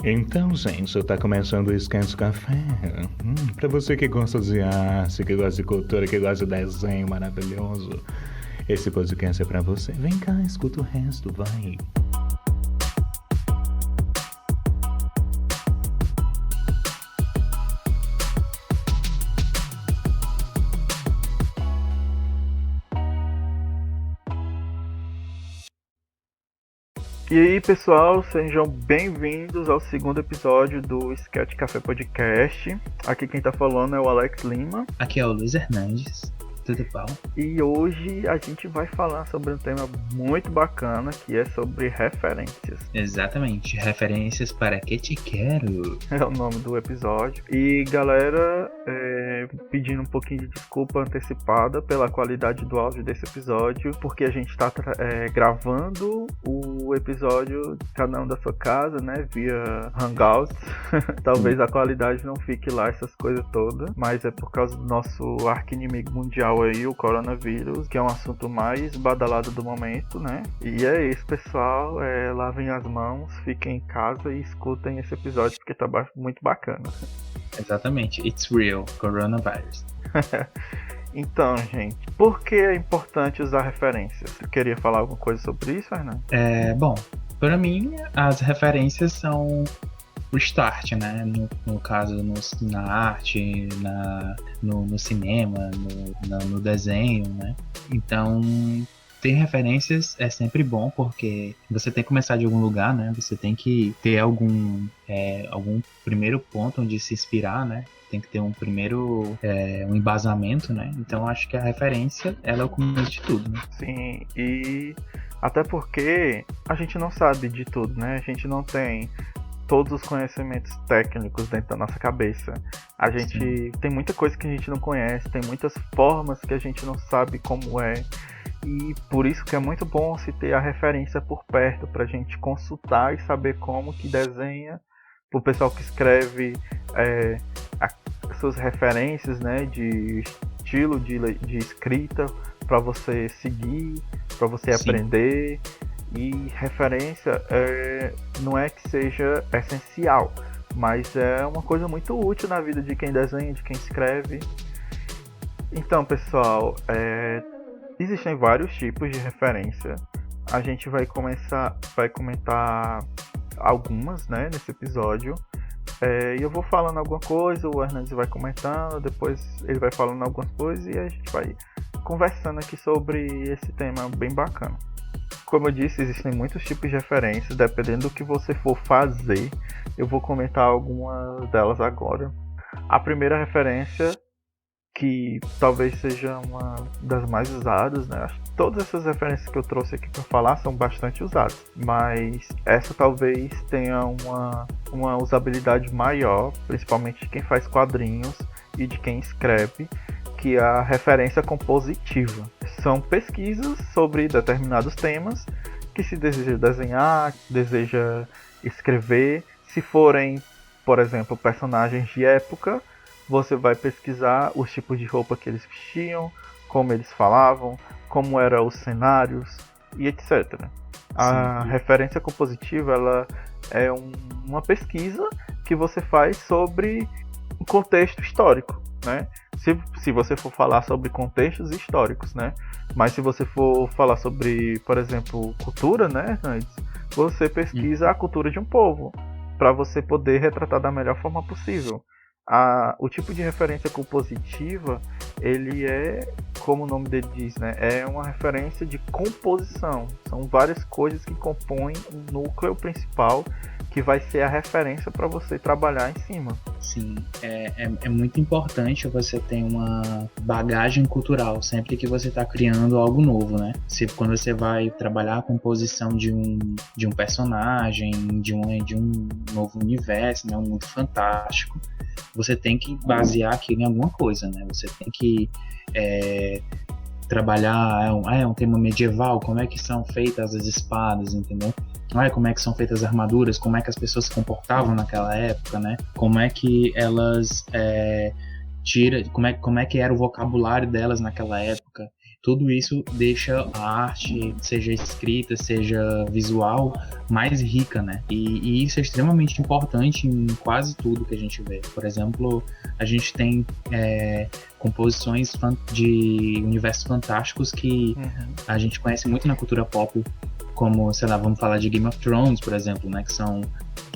Então, gente, tá começando o Esquente Café. Pra você que gosta de arte, que gosta de cultura, que gosta de desenho maravilhoso, esse podcast é pra você. Vem cá, escuta o resto, vai. E aí, pessoal, sejam bem-vindos ao segundo episódio do Sketch Café Podcast. Aqui quem tá falando é o Alex Lima. Aqui é o Luiz Hernandes, tudo bom? E hoje a gente vai falar sobre um tema muito bacana, que é sobre referências. Exatamente, referências para que te quero. É o nome do episódio. E galera, pedindo um pouquinho de desculpa antecipada pela qualidade do áudio desse episódio, porque a gente tá gravando o episódio cada um da sua casa, né, via Hangouts. Talvez a qualidade não fique lá, essas coisas todas, mas é por causa do nosso arqui-inimigo mundial aí, o coronavírus, que é um assunto mais badalado do momento, né? E é isso, pessoal, lavem as mãos, fiquem em casa e escutem esse episódio, porque tá muito bacana. Exatamente, it's real, coronavirus. Então, gente, por que é importante usar referências? Você queria falar alguma coisa sobre isso, Fernando? Bom, para mim, as referências são o start, né? No caso, na arte, no cinema, no desenho, né? Então, ter referências é sempre bom, porque você tem que começar de algum lugar, né? Você tem que ter algum primeiro ponto onde se inspirar, né? Tem que ter um primeiro um embasamento, né? Então acho que a referência, ela é o começo de tudo, né? Sim, e até porque a gente não sabe de tudo, né? A gente não tem todos os conhecimentos técnicos dentro da nossa cabeça. A gente tem muita coisa que a gente não conhece, tem muitas formas que a gente não sabe como é. E por isso que é muito bom se ter a referência por perto pra gente consultar e saber como que desenha. O pessoal que escreve as suas referências, né, de estilo de escrita para você seguir, para você aprender. E referência não é que seja essencial, mas é uma coisa muito útil na vida de quem desenha, de quem escreve. Então, pessoal, existem vários tipos de referência. A gente vai comentar algumas, né, nesse episódio. E eu vou falando alguma coisa, o Hernandes vai comentando, depois ele vai falando algumas coisas e a gente vai conversando aqui sobre esse tema bem bacana. Como eu disse, existem muitos tipos de referências, dependendo do que você for fazer. Eu vou comentar algumas delas agora. A primeira referência, que talvez seja uma das mais usadas, né? Acho que todas essas referências que eu trouxe aqui para falar são bastante usadas, mas essa talvez tenha uma usabilidade maior, principalmente de quem faz quadrinhos e de quem escreve, que é a referência compositiva. São pesquisas sobre determinados temas que se deseja desenhar, deseja escrever. Se forem, por exemplo, personagens de época, você vai pesquisar os tipos de roupa que eles vestiam, como eles falavam, como eram os cenários e etc. A referência compositiva, ela é uma pesquisa que você faz sobre um contexto histórico, né? Se você for falar sobre contextos históricos, né? Mas se você for falar sobre, por exemplo, cultura, né? Você pesquisa a cultura de um povo para você poder retratar da melhor forma possível. O tipo de referência compositiva, ele é, como o nome dele diz, né, é uma referência de composição. São várias coisas que compõem o núcleo principal, que vai ser a referência para você trabalhar em cima. Sim, é muito importante você ter uma bagagem cultural sempre que você está criando algo novo, né? Quando você vai trabalhar a composição de um personagem, de um novo universo, né, um mundo fantástico, você tem que basear aquilo em alguma coisa, né? Você tem que trabalhar, um tema medieval, como é que são feitas as espadas, entendeu? Como é que são feitas as armaduras, como é que as pessoas se comportavam naquela época, né? Como é que elas como é que era o vocabulário delas naquela época. tudo isso deixa a arte, seja escrita, seja visual, mais rica, né? E isso é extremamente importante em quase tudo que a gente vê. Por exemplo, a gente tem composições de universos fantásticos que a gente conhece muito na cultura pop, como, sei lá, vamos falar de Game of Thrones, por exemplo, né? Que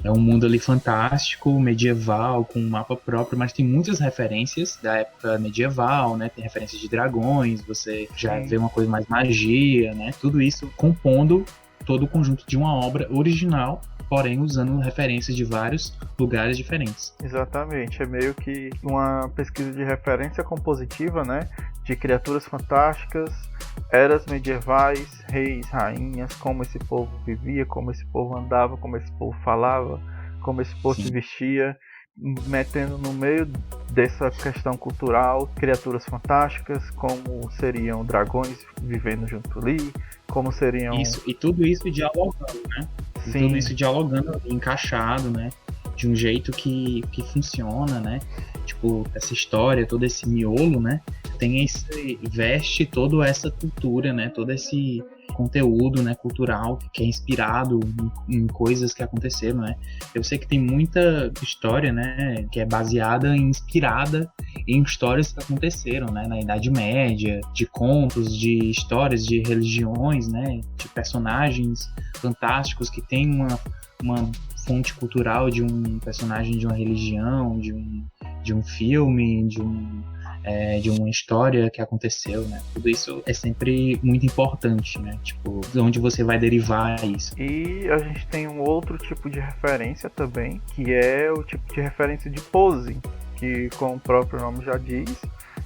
é um mundo ali fantástico, medieval, com um mapa próprio, mas tem muitas referências da época medieval, né? Tem referências de dragões, você já vê uma coisa mais magia, né? Tudo isso compondo todo o conjunto de uma obra original, porém usando referências de vários lugares diferentes. Exatamente, é meio que uma pesquisa de referência compositiva, né? De criaturas fantásticas, eras medievais, reis, rainhas, como esse povo vivia, como esse povo andava, como esse povo falava, como esse povo se vestia, metendo no meio dessa questão cultural criaturas fantásticas, como seriam dragões vivendo junto ali, como seriam... Isso, e tudo isso dialogando, né? E tudo isso dialogando, encaixado, né? De um jeito que funciona, né? Tipo, essa história, todo esse miolo, né? Veste toda essa cultura, né? Todo esse conteúdo, né, cultural que é inspirado em coisas que aconteceram, né? Eu sei que tem muita história, né, que é baseada e inspirada em histórias que aconteceram, né, na Idade Média, de contos, de histórias de religiões, né, de personagens fantásticos que tem uma fonte cultural de um personagem de uma religião, de um filme, de uma história que aconteceu, né? Tudo isso é sempre muito importante, né? Tipo, de onde você vai derivar isso. E a gente tem um outro tipo de referência também, que é o tipo de referência de pose, que, como o próprio nome já diz,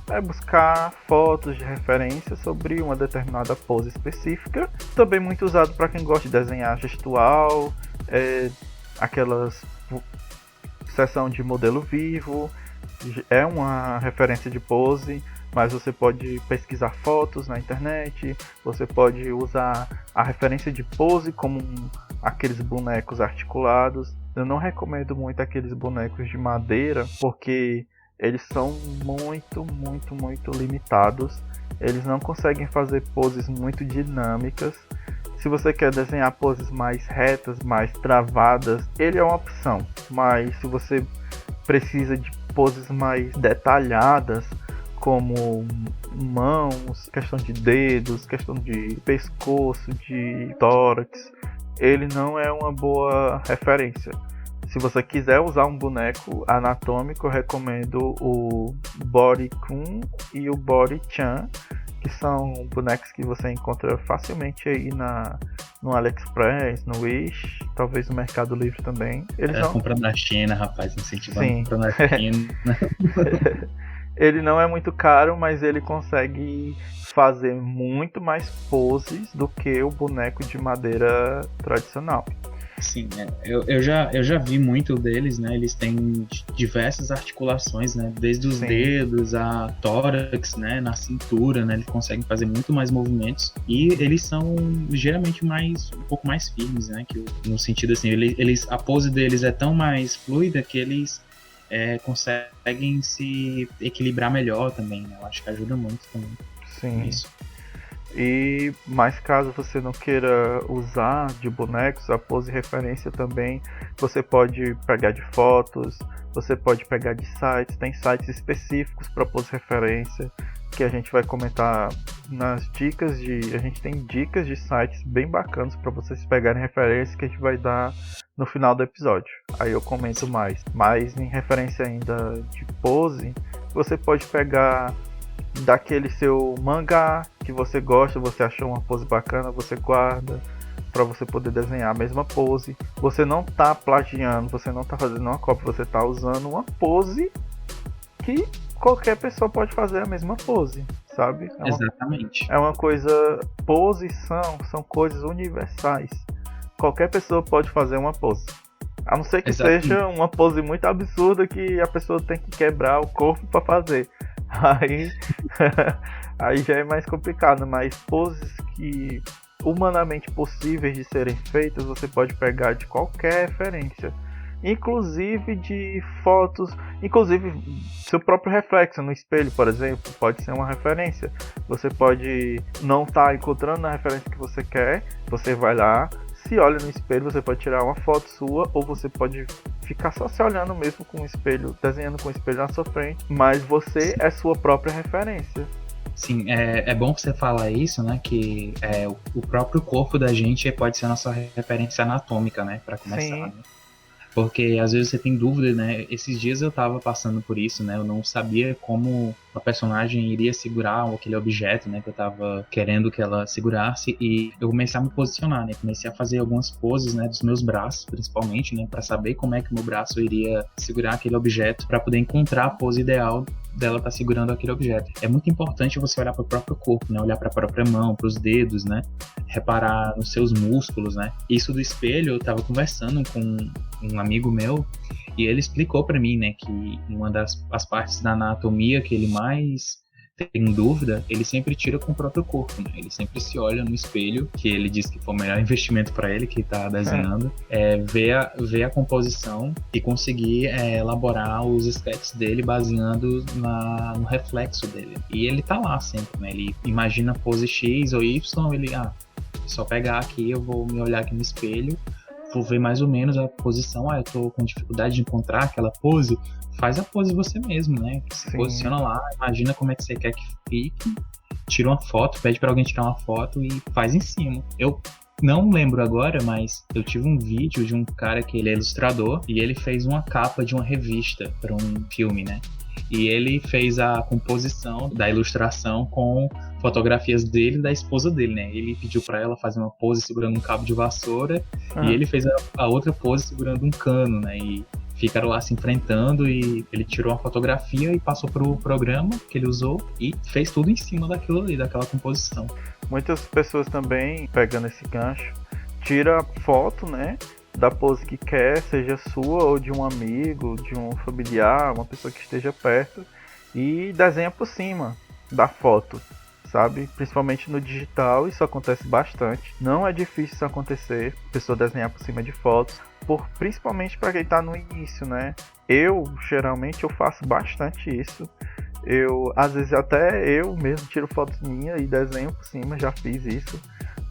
é buscar fotos de referência sobre uma determinada pose específica. Também muito usado para quem gosta de desenhar gestual, aquelas seção de modelo vivo. É uma referência de pose, mas você pode pesquisar fotos na internet, você pode usar a referência de pose como aqueles bonecos articulados. Eu não recomendo muito aqueles bonecos de madeira, porque eles são muito limitados. Eles não conseguem fazer poses muito dinâmicas. Se você quer desenhar poses mais retas, mais travadas, ele é uma opção. Mas se você precisa de poses mais detalhadas, como mãos, questão de dedos, questão de pescoço, de tórax, ele não é uma boa referência. Se você quiser usar um boneco anatômico, eu recomendo o Body-kun e o Body-chan, que são bonecos que você encontra facilmente aí no AliExpress, no Wish, talvez no Mercado Livre também. Eles não... comprando na China, rapaz, incentivando comprando na China. Ele não é muito caro, mas ele consegue fazer muito mais poses do que o boneco de madeira tradicional. Sim, eu já vi muito deles, né? Eles têm diversas articulações, né? Desde os dedos, a tórax, né? Na cintura, né? Eles conseguem fazer muito mais movimentos e eles são geralmente um pouco mais firmes, né? No sentido assim, a pose deles é tão mais fluida que eles conseguem se equilibrar melhor também, né? Eu acho que ajuda muito também. Sim. Isso. E mais caso você não queira usar de bonecos, a pose referência também você pode pegar de fotos, você pode pegar de sites, tem sites específicos para pose referência que a gente vai comentar nas dicas a gente tem dicas de sites bem bacanas para vocês pegarem referência que a gente vai dar no final do episódio. Aí eu comento mais. Mas em referência ainda de pose, você pode pegar daquele seu mangá que você gosta, você achou uma pose bacana, você guarda para você poder desenhar a mesma pose. Você não tá plagiando, você não tá fazendo uma cópia, você tá usando uma pose que qualquer pessoa pode fazer a mesma pose, sabe? Exatamente. É uma coisa, posição são coisas universais. Qualquer pessoa pode fazer uma pose. A não ser que seja uma pose muito absurda que a pessoa tem que quebrar o corpo para fazer. Aí já é mais complicado, mas poses que humanamente possíveis de serem feitas, você pode pegar de qualquer referência. inclusive de fotos, inclusive seu próprio reflexo no espelho, por exemplo, pode ser uma referência. Você pode não estar encontrando a referência que você quer, você vai lá, se olha no espelho, você pode tirar uma foto sua, ou você pode ficar só se olhando mesmo com o espelho, desenhando com o espelho na sua frente, mas você é sua própria referência. Sim, é bom você falar isso, né? Que o próprio corpo da gente pode ser a nossa referência anatômica, né? Para começar, né? Porque às vezes você tem dúvida, né? Esses dias eu tava passando por isso, né? Eu não sabia como a personagem iria segurar aquele objeto, né? Que eu tava querendo que ela segurasse. E eu comecei a me posicionar, né? Comecei a fazer algumas poses, né? Dos meus braços, principalmente, né? Pra saber como é que o meu braço iria segurar aquele objeto, pra poder encontrar a pose ideal dela tá segurando aquele objeto. É muito importante você olhar para o próprio corpo, né? Olhar para a própria mão, para os dedos, né? Reparar nos seus músculos, né? Isso do espelho, eu tava conversando com um amigo meu e ele explicou para mim, né, que uma das as partes da anatomia que ele mais tem dúvida, ele sempre tira com o próprio corpo, né? Ele sempre se olha no espelho, que ele diz que foi o melhor investimento para ele, que tá desenhando, ver a composição e conseguir elaborar os sketches dele baseando no reflexo dele. E ele tá lá sempre, né? Ele imagina pose X ou Y, ele, só pegar aqui, eu vou me olhar aqui no espelho, vou ver mais ou menos a posição, eu tô com dificuldade de encontrar aquela pose, faz a pose você mesmo, né? Se posiciona lá, imagina como é que você quer que fique, tira uma foto, pede pra alguém tirar uma foto e faz em cima. Eu não lembro agora, mas eu tive um vídeo de um cara que ele é ilustrador e ele fez uma capa de uma revista para um filme, né? E ele fez a composição da ilustração com fotografias dele e da esposa dele, né? Ele pediu pra ela fazer uma pose segurando um cabo de vassoura e ele fez a outra pose segurando um cano, né? E ficaram lá se enfrentando e ele tirou uma fotografia e passou pro programa que ele usou e fez tudo em cima daquilo ali, daquela composição. Muitas pessoas também, pegando esse gancho, tira foto, né? Da pose que quer, seja sua ou de um amigo, de um familiar, uma pessoa que esteja perto, e desenha por cima da foto, sabe? Principalmente no digital, isso acontece bastante. Não é difícil isso acontecer, pessoa desenhar por cima de fotos, principalmente para quem está no início, né? Geralmente, eu faço bastante isso. Às vezes, até eu mesmo tiro fotos minhas e desenho por cima, já fiz isso.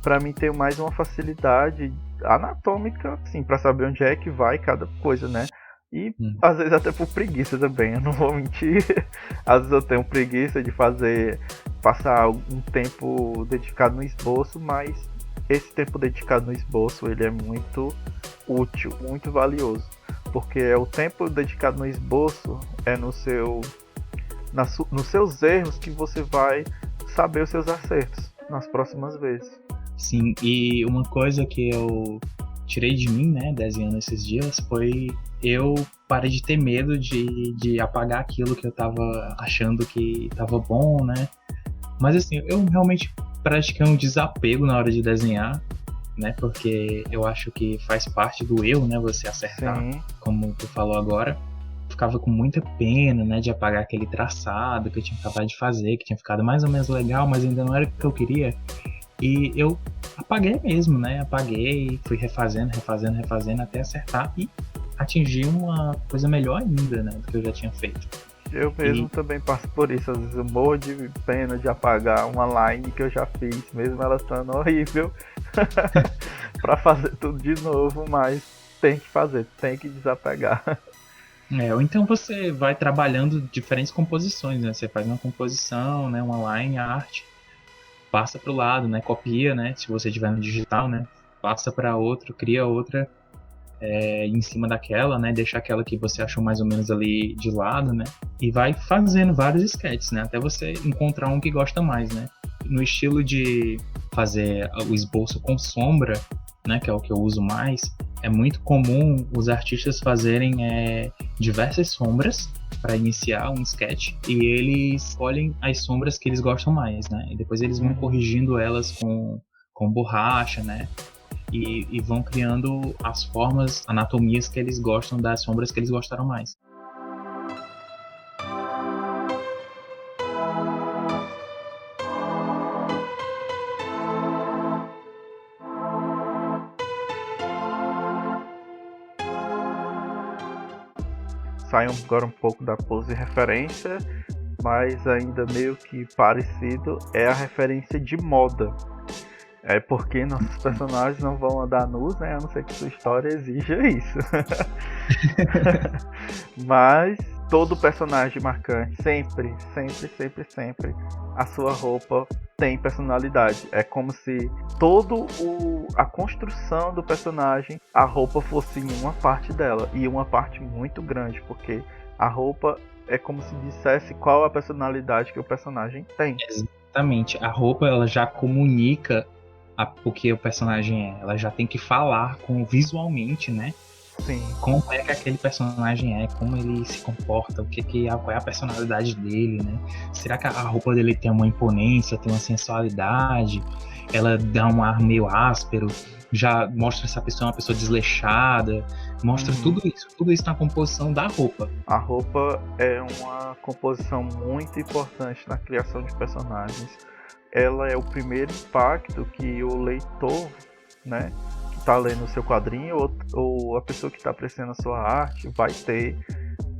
Para mim ter mais uma facilidade anatômica, assim, para saber onde é que vai cada coisa, né? E às vezes até por preguiça também, eu não vou mentir. Às vezes eu tenho preguiça de passar um tempo dedicado no esboço, mas esse tempo dedicado no esboço, ele é muito útil, muito valioso, porque é o tempo dedicado no esboço, é nos seus erros que você vai saber os seus acertos nas próximas vezes. Sim, e uma coisa que eu tirei de mim, né, desenhando esses dias, foi eu parei de ter medo de apagar aquilo que eu tava achando que tava bom, né? Mas assim, eu realmente pratiquei um desapego na hora de desenhar, né? Porque eu acho que faz parte do eu, né? Você acertar, como tu falou agora. Ficava com muita pena, né, de apagar aquele traçado que eu tinha acabado de fazer, que tinha ficado mais ou menos legal, mas ainda não era o que eu queria. E eu apaguei mesmo, né? Apaguei, fui refazendo até acertar e atingir uma coisa melhor ainda, né? Do que eu já tinha feito. Eu mesmo também passo por isso. Às vezes eu morro de pena de apagar uma line que eu já fiz, mesmo ela estando horrível, pra fazer tudo de novo, mas tem que fazer, tem que desapegar. Ou então você vai trabalhando diferentes composições, né? Você faz uma composição, né? Uma line art, passa pro lado, né? Copia, né? Se você tiver no digital, né? Passa para outro, cria outra em cima daquela, né? Deixa aquela que você achou mais ou menos ali de lado, né? E vai fazendo vários sketches, né? Até você encontrar um que gosta mais, né? No estilo de fazer o esboço com sombra, né? Que é o que eu uso mais. É muito comum os artistas fazerem diversas sombras para iniciar um sketch e eles escolhem as sombras que eles gostam mais, né? E depois eles vão corrigindo elas com borracha, né? E vão criando as formas, anatomias que eles gostam das sombras que eles gostaram mais. sai agora um pouco da pose referência, mas ainda meio que parecido, é a referência de moda. É porque nossos personagens não vão andar nus, né? A não ser que sua história exija isso. Mas todo personagem marcante, sempre, a sua roupa tem personalidade. É como se a construção do personagem, a roupa fosse uma parte dela. E uma parte muito grande, porque a roupa é como se dissesse qual a personalidade que o personagem tem. Exatamente. A roupa, ela já comunica o que o personagem é. Ela já tem que falar visualmente, né? Sim. Como é que aquele personagem é, como ele se comporta, qual é a personalidade dele, né? Será que a roupa dele tem uma imponência, tem uma sensualidade? Ela dá um ar meio áspero, já mostra essa pessoa uma pessoa desleixada, mostra tudo isso na composição da roupa. A roupa é uma composição muito importante na criação de personagens. Ela é o primeiro impacto que o leitor, né, que está lendo o seu quadrinho ou a pessoa que está apreciando a sua arte vai ter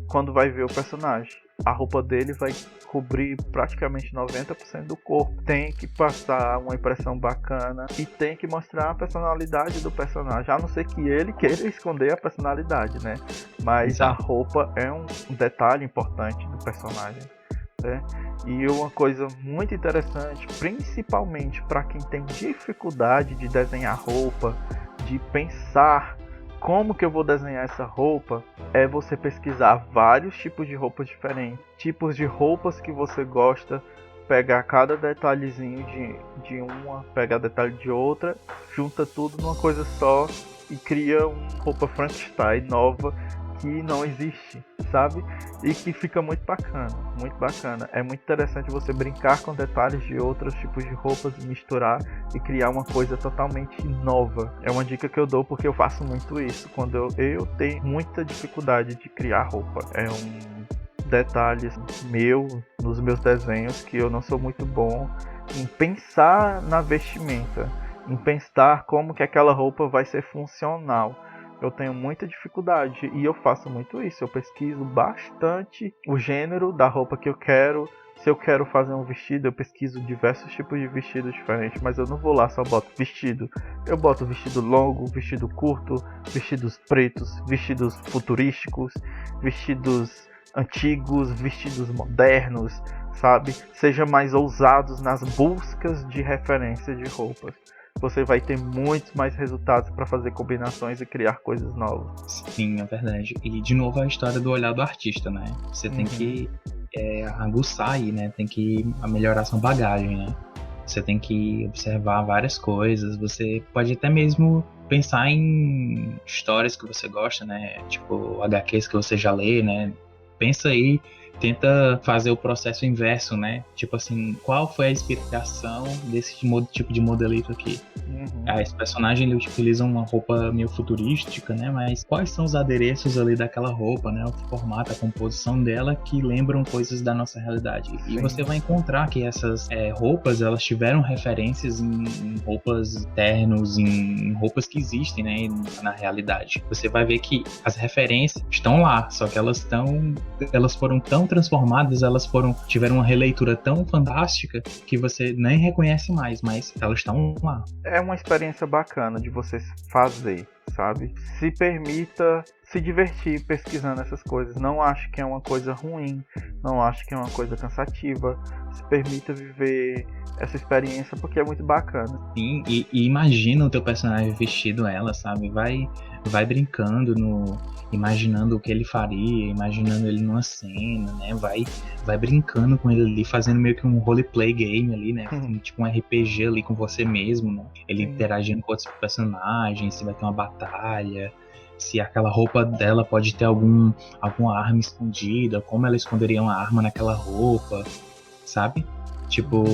quando vai ver o personagem. A roupa dele vai cobrir praticamente 90% do corpo. Tem que passar uma impressão bacana e tem que mostrar a personalidade do personagem, a não ser que ele queira esconder a personalidade, né? Mas a roupa é um detalhe importante do personagem. E uma coisa muito interessante, principalmente para quem tem dificuldade de desenhar roupa, de pensar como que eu vou desenhar essa roupa, é você pesquisar vários tipos de roupas diferentes, tipos de roupas que você gosta, pegar cada detalhezinho de uma, pegar detalhe de outra, junta tudo numa coisa só e cria uma roupa Frankenstein nova que não existe, sabe? E que fica muito bacana, muito bacana. É muito interessante você brincar com detalhes de outros tipos de roupas, misturar e criar uma coisa totalmente nova. É uma dica que eu dou porque eu faço muito isso. Quando eu tenho muita dificuldade de criar roupa. É um detalhe nos meus desenhos que eu não sou muito bom em pensar na vestimenta, em pensar como que aquela roupa vai ser funcional. Eu tenho muita dificuldade e eu faço muito isso. Eu pesquiso bastante o gênero da roupa que eu quero. Se eu quero fazer um vestido, eu pesquiso diversos tipos de vestidos diferentes. Mas eu não vou lá só boto vestido. Eu boto vestido longo, vestido curto, vestidos pretos, vestidos futurísticos, vestidos antigos, vestidos modernos, sabe? Seja mais ousados nas buscas de referência de roupas. Você vai ter muitos mais resultados para fazer combinações e criar coisas novas. Sim, é verdade. E de novo a história do olhar do artista, né? Você tem que aguçar aí, né? Tem que melhorar sua bagagem, né? Você tem que observar várias coisas. Você pode até mesmo pensar em histórias que você gosta, né? Tipo HQs que você já lê, né? Pensa aí, tenta fazer o processo inverso, né? Tipo assim, qual foi a inspiração desse tipo de modelito aqui? Esse personagem ele utiliza uma roupa meio futurística, né? Mas quais são os adereços ali daquela roupa, né? O formato, a composição dela que lembram coisas da nossa realidade. Sim. E você vai encontrar que essas roupas, elas tiveram referências em roupas ternos, em roupas que existem, né? Na realidade. Você vai ver que as referências estão lá, só que elas foram tão transformadas, tiveram uma releitura tão fantástica que você nem reconhece mais, mas elas estão lá. É uma experiência bacana de você fazer, sabe? Se permita se divertir pesquisando essas coisas. Não acho que é uma coisa ruim, não acho que é uma coisa cansativa. Se permita viver essa experiência porque é muito bacana. Sim, e imagina o teu personagem vestido ela, sabe? Vai brincando imaginando o que ele faria, imaginando ele numa cena, né? Vai brincando com ele ali, fazendo meio que um roleplay game ali, né? Tipo um RPG ali com você mesmo, né? Ele interagindo com outros personagens, se vai ter uma batalha, se aquela roupa dela pode ter alguma arma escondida, como ela esconderia uma arma naquela roupa, sabe? Tipo...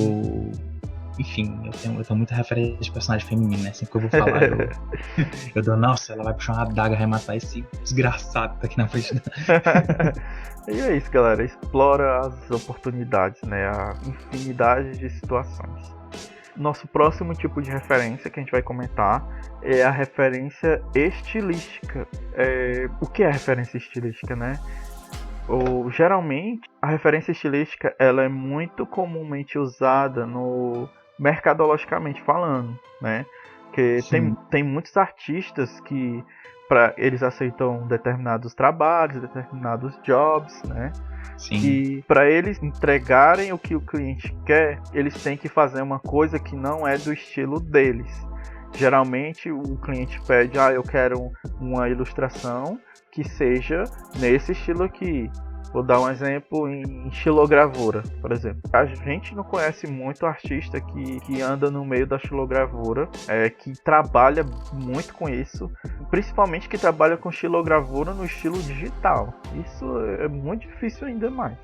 Enfim, eu tenho muita referência de personagem feminino, né? Sempre que eu vou falar, eu dou, nossa, ela vai puxar uma adaga e matar esse desgraçado que tá aqui na frente dela. E é isso, galera. Explora as oportunidades, né? A infinidade de situações. Nosso próximo tipo de referência que a gente vai comentar é a referência estilística. O que é a referência estilística, né? Geralmente, a referência estilística ela é muito comumente usada no mercadologicamente falando, né? Porque tem muitos artistas que eles aceitam determinados trabalhos, determinados jobs, né? Sim. E para eles entregarem o que o cliente quer, eles têm que fazer uma coisa que não é do estilo deles. Geralmente o cliente pede, eu quero uma ilustração que seja nesse estilo aqui. Vou dar um exemplo em xilogravura, por exemplo. A gente não conhece muito artista que anda no meio da xilogravura, que trabalha muito com isso, principalmente que trabalha com xilogravura no estilo digital. Isso é muito difícil ainda mais.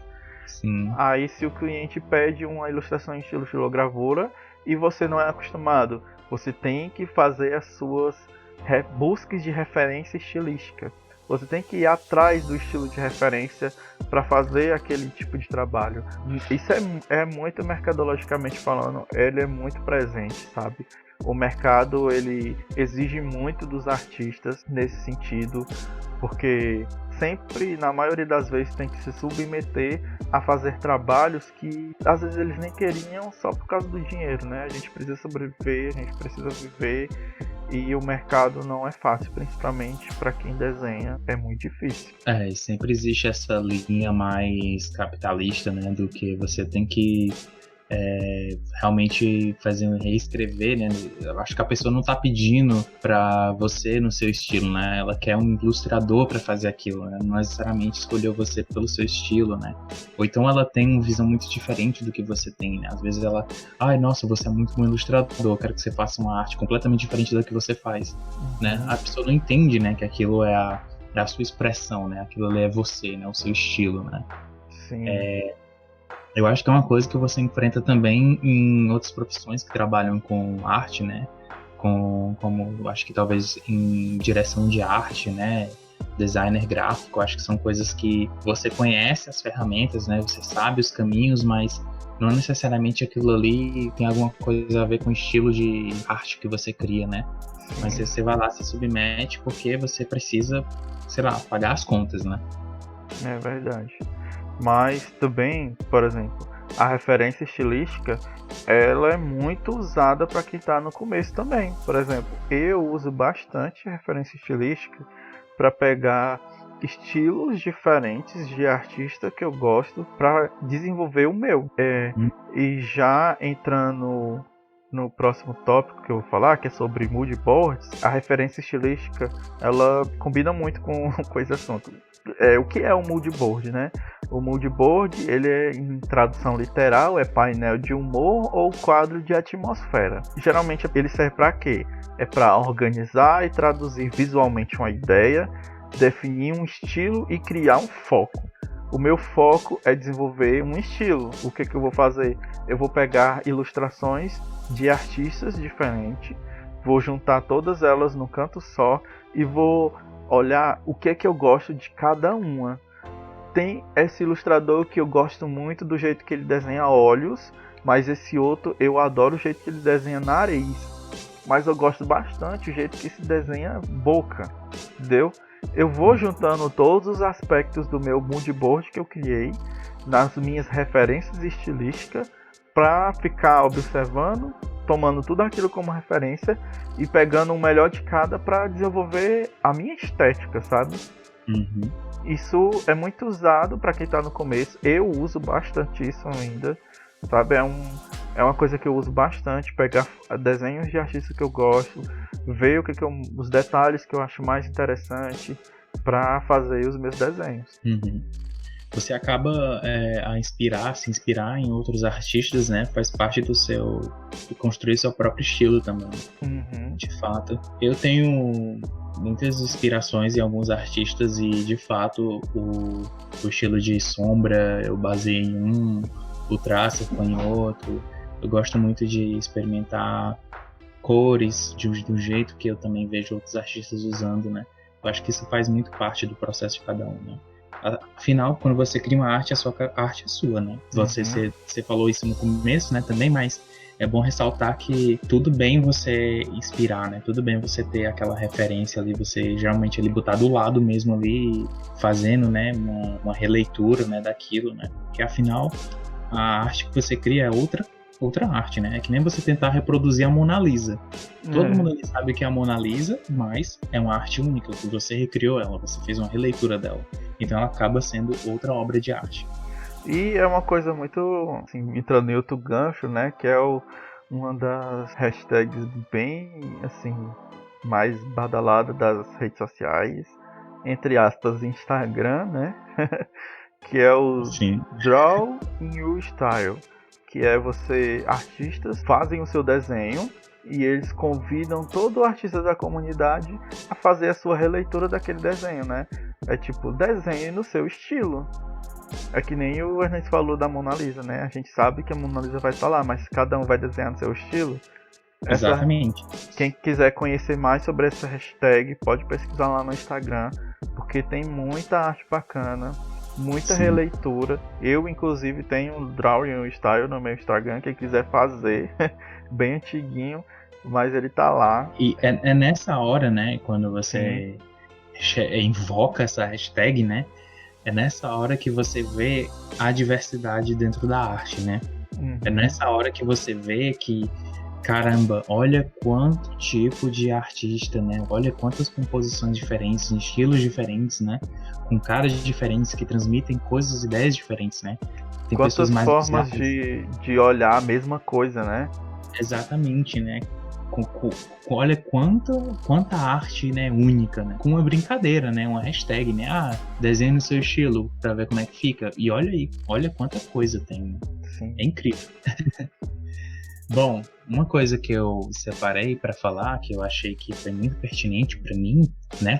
Sim. Aí se o cliente pede uma ilustração em estilo xilogravura e você não é acostumado, você tem que fazer as suas buscas de referência estilística. Você tem que ir atrás do estilo de referência para fazer aquele tipo de trabalho. Isso é muito mercadologicamente falando, ele é muito presente, sabe? O mercado ele exige muito dos artistas nesse sentido, porque sempre, na maioria das vezes, tem que se submeter a fazer trabalhos que às vezes eles nem queriam só por causa do dinheiro, né? A gente precisa sobreviver, a gente precisa viver. E o mercado não é fácil, principalmente para quem desenha, é muito difícil. Sempre existe essa linha mais capitalista, né, do que você tem que realmente reescrever, né? Eu acho que a pessoa não tá pedindo para você no seu estilo, né? Ela quer um ilustrador para fazer aquilo, né? Não necessariamente escolheu você pelo seu estilo, né? Ou então ela tem uma visão muito diferente do que você tem, né? Às vezes ela, nossa, você é muito bom ilustrador, quero que você faça uma arte completamente diferente da que você faz, né? A pessoa não entende, né, que aquilo é a sua expressão, né? Aquilo ali é você, né? O seu estilo, né? Sim. Eu acho que é uma coisa que você enfrenta também em outras profissões que trabalham com arte, né? Como acho que talvez em direção de arte, né? Designer gráfico, acho que são coisas que você conhece as ferramentas, né? Você sabe os caminhos, mas não necessariamente aquilo ali tem alguma coisa a ver com o estilo de arte que você cria, né? Mas você vai lá, se submete porque você precisa, sei lá, pagar as contas, né? É verdade. Mas também, por exemplo, a referência estilística, ela é muito usada para quem está no começo também. Por exemplo, eu uso bastante referência estilística para pegar estilos diferentes de artista que eu gosto para desenvolver o meu. E já entrando no próximo tópico que eu vou falar, que é sobre mood boards, a referência estilística, ela combina muito com esse assunto. O que é um mood board, né? O mood board, ele é, em tradução literal, é painel de humor ou quadro de atmosfera. Geralmente ele serve para quê? É para organizar e traduzir visualmente uma ideia, definir um estilo e criar um foco. O meu foco é desenvolver um estilo. O que eu vou fazer? Eu vou pegar ilustrações de artistas diferentes, vou juntar todas elas num canto só e vou olhar o que eu gosto de cada uma. Tem esse ilustrador que eu gosto muito do jeito que ele desenha olhos, mas esse outro eu adoro o jeito que ele desenha nariz. Mas eu gosto bastante do jeito que se desenha boca, entendeu? Eu vou juntando todos os aspectos do meu mood board que eu criei nas minhas referências estilísticas para ficar observando, tomando tudo aquilo como referência e pegando o melhor de cada para desenvolver a minha estética, sabe? Uhum. Isso é muito usado para quem está no começo. Eu uso bastante isso ainda, sabe? É uma coisa que eu uso bastante, pegar desenhos de artistas que eu gosto, ver os detalhes que eu acho mais interessante para fazer os meus desenhos. Uhum. Você acaba se inspirar em outros artistas, né? Faz parte de construir seu próprio estilo também. Uhum. De fato. Eu tenho muitas inspirações em alguns artistas e, de fato, o estilo de sombra eu baseei em um, o traço foi em outro. Eu gosto muito de experimentar cores do jeito que eu também vejo outros artistas usando, né? Eu acho que isso faz muito parte do processo de cada um, né? Afinal, quando você cria uma arte, a sua arte é sua, né? Você falou isso no começo, né, também, mas é bom ressaltar que tudo bem você inspirar, né? Tudo bem você ter aquela referência ali, você geralmente ali botar do lado mesmo ali, fazendo, né, uma releitura, né, daquilo, né? Porque afinal, a arte que você cria é outra arte, né? É que nem você tentar reproduzir a Mona Lisa. Todo mundo ali sabe que é a Mona Lisa, mas é uma arte única, que você recriou ela, você fez uma releitura dela. Então ela acaba sendo outra obra de arte. E é uma coisa muito, assim, entrando em outro gancho, né, que é uma das hashtags bem, assim, mais badalada das redes sociais, entre aspas, Instagram, né, que é o Sim. Draw in Your Style, que é artistas fazem o seu desenho e eles convidam todo artista da comunidade a fazer a sua releitura daquele desenho, né, é tipo, desenhe no seu estilo. É que nem o Ernesto falou da Mona Lisa, né? A gente sabe que a Mona Lisa vai estar lá, mas cada um vai desenhar no seu estilo. Exatamente. Quem quiser conhecer mais sobre essa hashtag, pode pesquisar lá no Instagram, porque tem muita arte bacana, muita releitura. Eu, inclusive, tenho um Drawing Style no meu Instagram, quem quiser fazer, bem antiguinho, mas ele tá lá. E é nessa hora, né, quando você invoca essa hashtag, né? É nessa hora que você vê a diversidade dentro da arte, né? É nessa hora que você vê que, caramba, olha quanto tipo de artista, né? Olha quantas composições diferentes, estilos diferentes, né? Com caras diferentes que transmitem coisas, ideias diferentes, né? Tem quantas pessoas mais formas de olhar a mesma coisa, né? Exatamente, né? Olha quanta arte, né, única, né? Com uma brincadeira, né? Uma hashtag, né? Desenhe no seu estilo pra ver como é que fica. E olha aí, olha quanta coisa tem. Né? Sim. É incrível. Bom, uma coisa que eu separei pra falar, que eu achei que foi muito pertinente pra mim, né?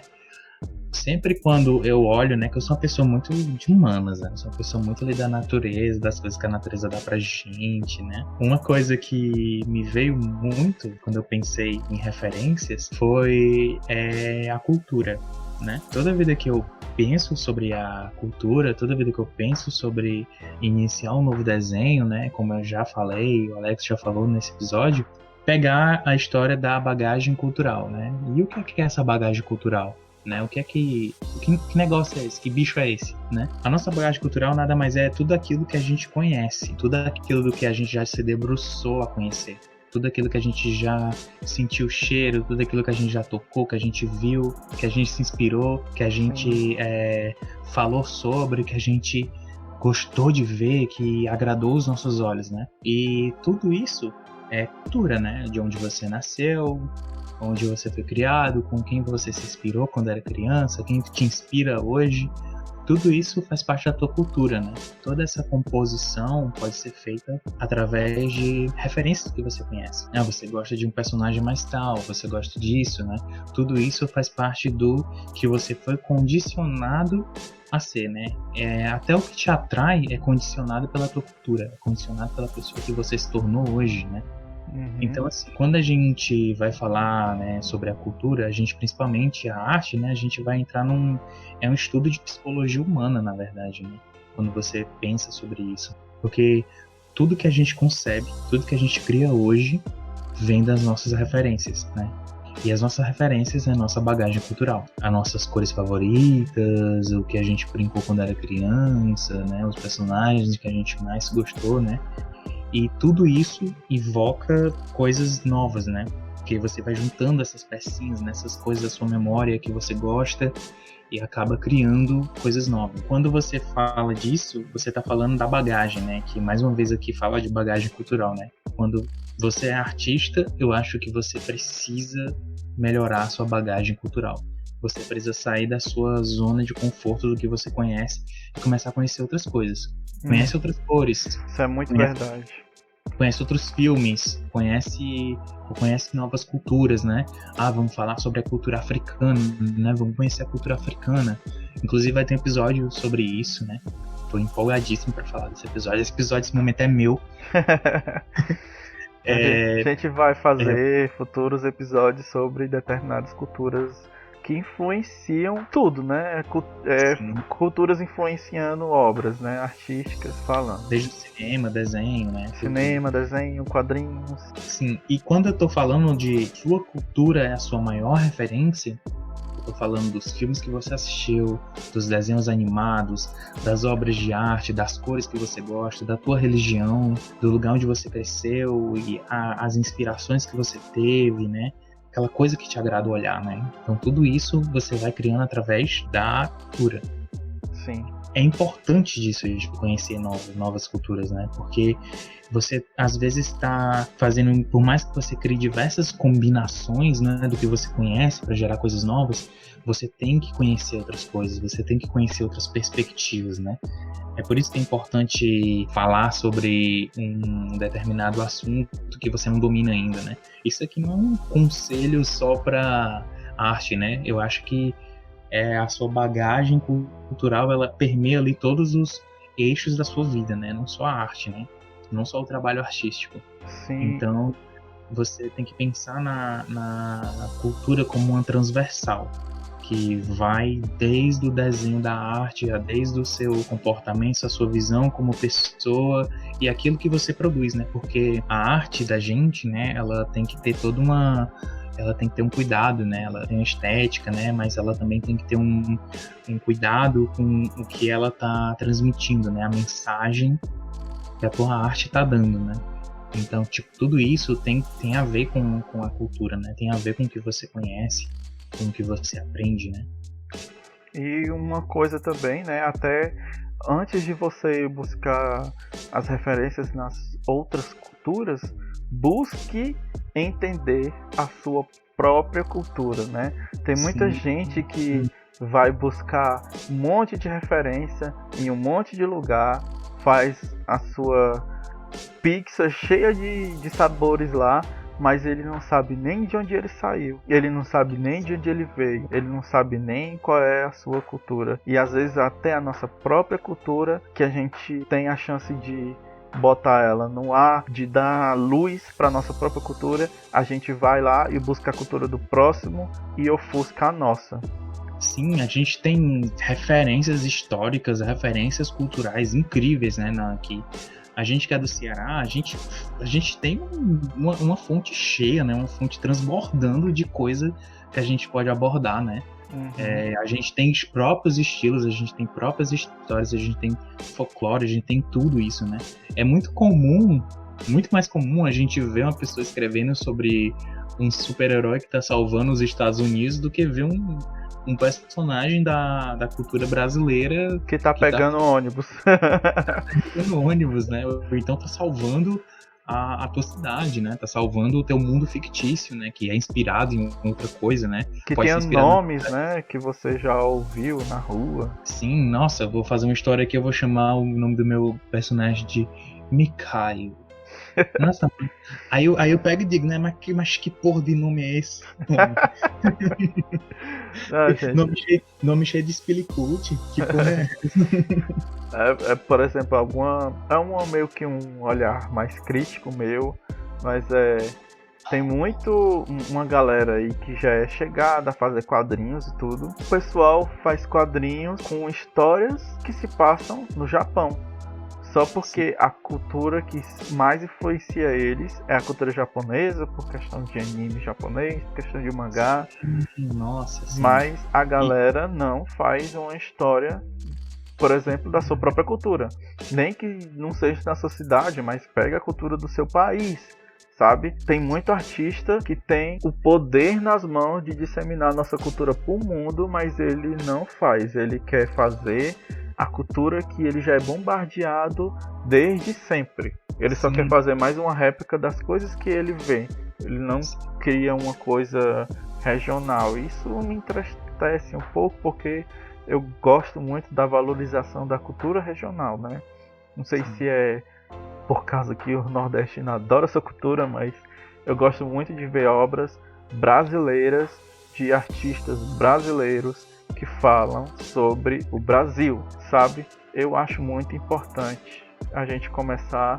Sempre quando eu olho, né, que eu sou uma pessoa muito de humanas, né? Eu sou uma pessoa muito ali da natureza, das coisas que a natureza dá pra gente, né? Uma coisa que me veio muito quando eu pensei em referências foi a cultura, né? Toda vida que eu penso sobre a cultura, toda vida que eu penso sobre iniciar um novo desenho, né? Como eu já falei, o Alex já falou nesse episódio, pegar a história da bagagem cultural, né? E o que é essa bagagem cultural? Né? Que negócio é esse? Que bicho é esse? Né? A nossa bagagem cultural nada mais é tudo aquilo que a gente conhece, tudo aquilo do que a gente já se debruçou a conhecer, tudo aquilo que a gente já sentiu o cheiro, tudo aquilo que a gente já tocou, que a gente viu, que a gente se inspirou, que a gente falou sobre, que a gente gostou de ver, que agradou os nossos olhos, né? E tudo isso é cultura, né? De onde você nasceu, onde você foi criado, com quem você se inspirou quando era criança, quem te inspira hoje. Tudo isso faz parte da tua cultura, né? Toda essa composição pode ser feita através de referências que você conhece. Você gosta de um personagem mais tal, você gosta disso, né? Tudo isso faz parte do que você foi condicionado a ser, né? Até o que te atrai é condicionado pela tua cultura, é condicionado pela pessoa que você se tornou hoje, né? Então, assim, quando a gente vai falar, né, sobre a cultura, a gente, principalmente a arte, né, a gente vai entrar um estudo de psicologia humana, na verdade, né, quando você pensa sobre isso. Porque tudo que a gente concebe, tudo que a gente cria hoje, vem das nossas referências, né? E as nossas referências é a nossa bagagem cultural. As nossas cores favoritas, o que a gente brincou quando era criança, né, os personagens que a gente mais gostou, né? E tudo isso evoca coisas novas, né? Porque você vai juntando essas pecinhas, nessas coisas da sua memória que você gosta e acaba criando coisas novas. Quando você fala disso, você está falando da bagagem, né? Que mais uma vez aqui fala de bagagem cultural, né? Quando você é artista, eu acho que você precisa melhorar a sua bagagem cultural. Você precisa sair da sua zona de conforto do que você conhece e começar a conhecer outras coisas. Conhece outras cores. Isso é muito verdade. Conhece outros filmes, conhece novas culturas, né? Vamos falar sobre a cultura africana, né? Vamos conhecer a cultura africana. Inclusive vai ter um episódio sobre isso, né? Tô empolgadíssimo para falar desse episódio. Esse momento é meu. A gente vai fazer futuros episódios sobre determinadas culturas que influenciam tudo, né? Culturas influenciando obras, né? Artísticas falando. Desde o cinema, desenho, né? Cinema, desenho, quadrinhos. Sim, e quando eu tô falando de sua cultura é a sua maior referência, eu tô falando dos filmes que você assistiu, dos desenhos animados, das obras de arte, das cores que você gosta, da tua religião, do lugar onde você cresceu e as inspirações que você teve, né? Aquela coisa que te agrada olhar, né? Então tudo isso você vai criando através da cultura. Sim. É importante disso, de conhecer novas culturas, né? Porque você às vezes está fazendo, por mais que você crie diversas combinações, né, do que você conhece para gerar coisas novas, você tem que conhecer outras coisas, você tem que conhecer outras perspectivas, né? É por isso que é importante falar sobre um determinado assunto que você não domina ainda, né? Isso aqui não é um conselho só para arte, né? Eu acho que a sua bagagem cultural, ela permeia ali todos os eixos da sua vida, né? Não só a arte, né? Não só o trabalho artístico. Sim. Então, você tem que pensar na cultura como uma transversal, que vai desde o desenho da arte, desde o seu comportamento, a sua visão como pessoa e aquilo que você produz, né? Porque a arte da gente, né? Ela tem que ter ela tem que ter um cuidado, né? Ela tem uma estética, né? Mas ela também tem que ter um cuidado com o que ela tá transmitindo, né? A mensagem que a tua arte tá dando, né? Então, tipo, tudo isso tem a ver com a cultura, né? Tem a ver com o que você conhece, com o que você aprende, né? E uma coisa também, né? Até antes de você buscar as referências nas outras culturas, busque entender a sua própria cultura, né? Tem muita gente que vai buscar um monte de referência em um monte de lugar, faz a sua pizza cheia de sabores lá, mas ele não sabe nem de onde ele saiu, ele não sabe nem de onde ele veio, ele não sabe nem qual é a sua cultura. E às vezes até a nossa própria cultura, que a gente tem a chance de botar ela no ar, de dar luz para nossa própria cultura, a gente vai lá e busca a cultura do próximo e ofusca a nossa. Sim, a gente tem referências históricas, referências culturais incríveis, né, aqui. A gente que é do Ceará, a gente tem uma fonte cheia, né, uma fonte transbordando de coisa que a gente pode abordar, né? Uhum. A gente tem os próprios estilos, a gente tem próprias histórias, a gente tem folclore, a gente tem tudo isso, né? É muito comum, muito mais comum a gente ver uma pessoa escrevendo sobre um super-herói que tá salvando os Estados Unidos do que ver um personagem da cultura brasileira que tá pegando ônibus. Pegando ônibus, né? Ou então tá salvando a tua cidade, né? Tá salvando o teu mundo fictício, né? Que é inspirado em outra coisa, né? Que tem nomes, né? Que você já ouviu na rua. Sim, nossa, eu vou fazer uma história aqui, eu vou chamar o nome do meu personagem de Mikhail. Nossa, aí eu pego e digo, né? Mas que porra de nome é esse? Nome cheio de Spillicute. Que porra é essa? Por exemplo, meio que um olhar mais crítico meu, mas tem uma galera aí que já é chegada a fazer quadrinhos e tudo. O pessoal faz quadrinhos com histórias que se passam no Japão. Só porque a cultura que mais influencia eles é a cultura japonesa, por questão de anime japonês, por questão de mangá. Nossa, sim. Mas a galera não faz uma história, por exemplo, da sua própria cultura. Nem que não seja na sua cidade, mas pega a cultura do seu país, sabe? Tem muito artista que tem o poder nas mãos de disseminar a nossa cultura para o mundo, mas ele não faz. Ele quer fazer a cultura que ele já é bombardeado desde sempre. Ele só quer fazer mais uma réplica das coisas que ele vê. Ele não cria uma coisa regional. Isso me entristece um pouco, porque eu gosto muito da valorização da cultura regional, né? Não sei se é por causa que o nordestino adora essa cultura, mas eu gosto muito de ver obras brasileiras de artistas brasileiros que falam sobre o Brasil, sabe? Eu acho muito importante a gente começar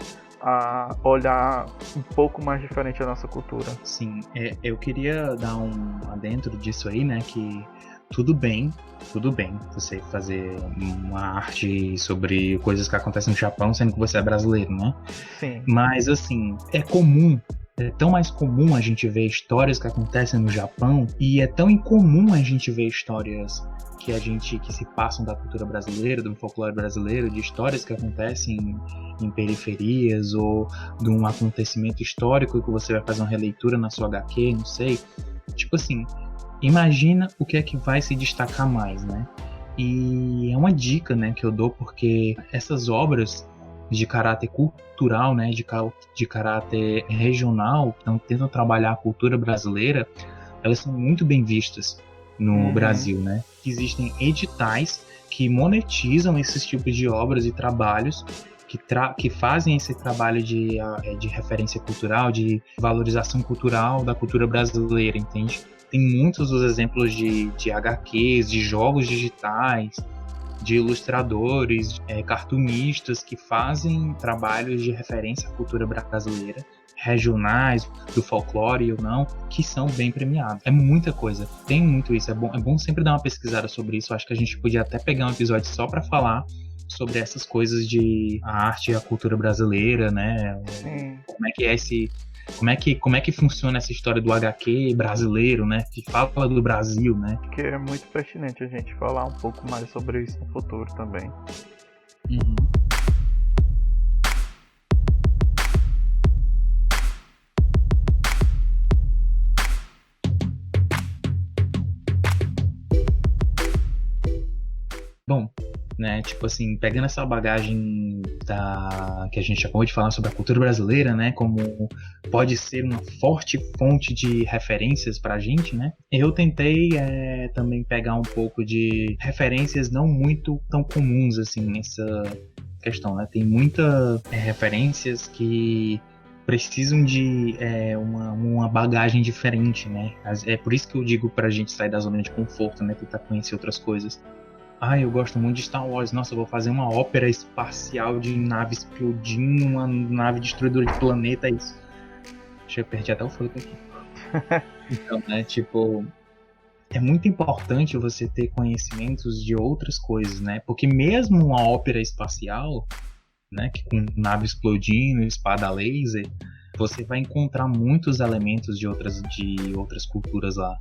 a olhar um pouco mais diferente a nossa cultura. Sim, eu queria dar um adentro disso aí, né, que tudo bem você fazer uma arte sobre coisas que acontecem no Japão, sendo que você é brasileiro, né? Sim. Mas, assim, é tão mais comum a gente ver histórias que acontecem no Japão, e é tão incomum a gente ver histórias que se passam da cultura brasileira, do folclore brasileiro, de histórias que acontecem em periferias, ou de um acontecimento histórico que você vai fazer uma releitura na sua HQ, não sei. Tipo assim, imagina o que é que vai se destacar mais, né? E é uma dica, né, que eu dou, porque essas obras de caráter cultural, né, de caráter regional, então tentam trabalhar a cultura brasileira, elas são muito bem vistas no Brasil, né? Existem editais que monetizam esses tipos de obras e trabalhos, que fazem esse trabalho de referência cultural, de valorização cultural da cultura brasileira, entende? Tem muitos dos exemplos de HQs, de jogos digitais, de ilustradores, cartunistas que fazem trabalhos de referência à cultura brasileira, regionais, do folclore ou não, que são bem premiados. É muita coisa, tem muito isso, é bom sempre dar uma pesquisada sobre isso. Acho que a gente podia até pegar um episódio só para falar sobre essas coisas de a arte e a cultura brasileira, né? Sim. Como é que funciona essa história do HQ brasileiro, né? Que fala do Brasil, né? Que é muito pertinente a gente falar um pouco mais sobre isso no futuro também. Uhum. Bom, né, tipo assim, pegando essa bagagem que a gente acabou de falar sobre a cultura brasileira, né, como pode ser uma forte fonte de referências pra gente, né, eu tentei também pegar um pouco de referências não muito tão comuns, assim, nessa questão, né, tem muitas referências que precisam de uma bagagem diferente, né, é por isso que eu digo pra gente sair da zona de conforto, né, tentar conhecer outras coisas. Eu gosto muito de Star Wars. Nossa, eu vou fazer uma ópera espacial de nave explodindo, uma nave destruidora de planeta, isso. Deixa eu perder até o fôlego aqui. Então, né, tipo, é muito importante você ter conhecimentos de outras coisas, né? Porque mesmo uma ópera espacial, né, que com nave explodindo, espada laser, você vai encontrar muitos elementos de outras culturas lá.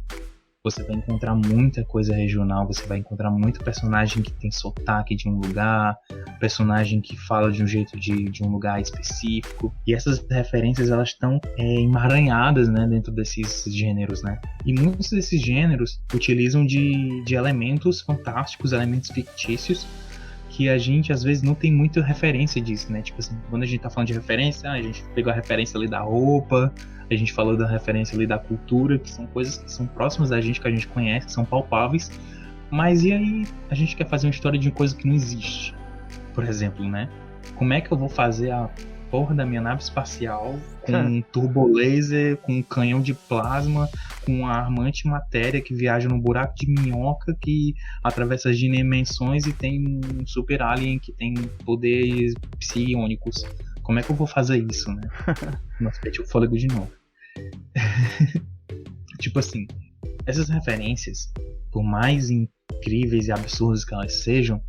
Você vai encontrar muita coisa regional, você vai encontrar muito personagem que tem sotaque de um lugar, personagem que fala de um jeito de um lugar específico. E essas referências, elas estão emaranhadas, né, dentro desses gêneros, né? E muitos desses gêneros utilizam de elementos fantásticos, elementos fictícios, que a gente às vezes não tem muita referência disso, né? Tipo assim, quando a gente tá falando de referência, a gente pegou a referência ali da roupa, a gente falou da referência ali da cultura, que são coisas que são próximas da gente, que a gente conhece, que são palpáveis. Mas e aí a gente quer fazer uma história de uma coisa que não existe? Por exemplo, né? Como é que eu vou fazer a porra da minha nave espacial com um turbolaser, com um canhão de plasma, com uma arma antimatéria que viaja num buraco de minhoca que atravessa as dimensões e tem um super alien que tem poderes psionicos? Como é que eu vou fazer isso, né? Nossa, perdi o fôlego de novo. Tipo assim, essas referências, por mais incríveis e absurdas que elas sejam,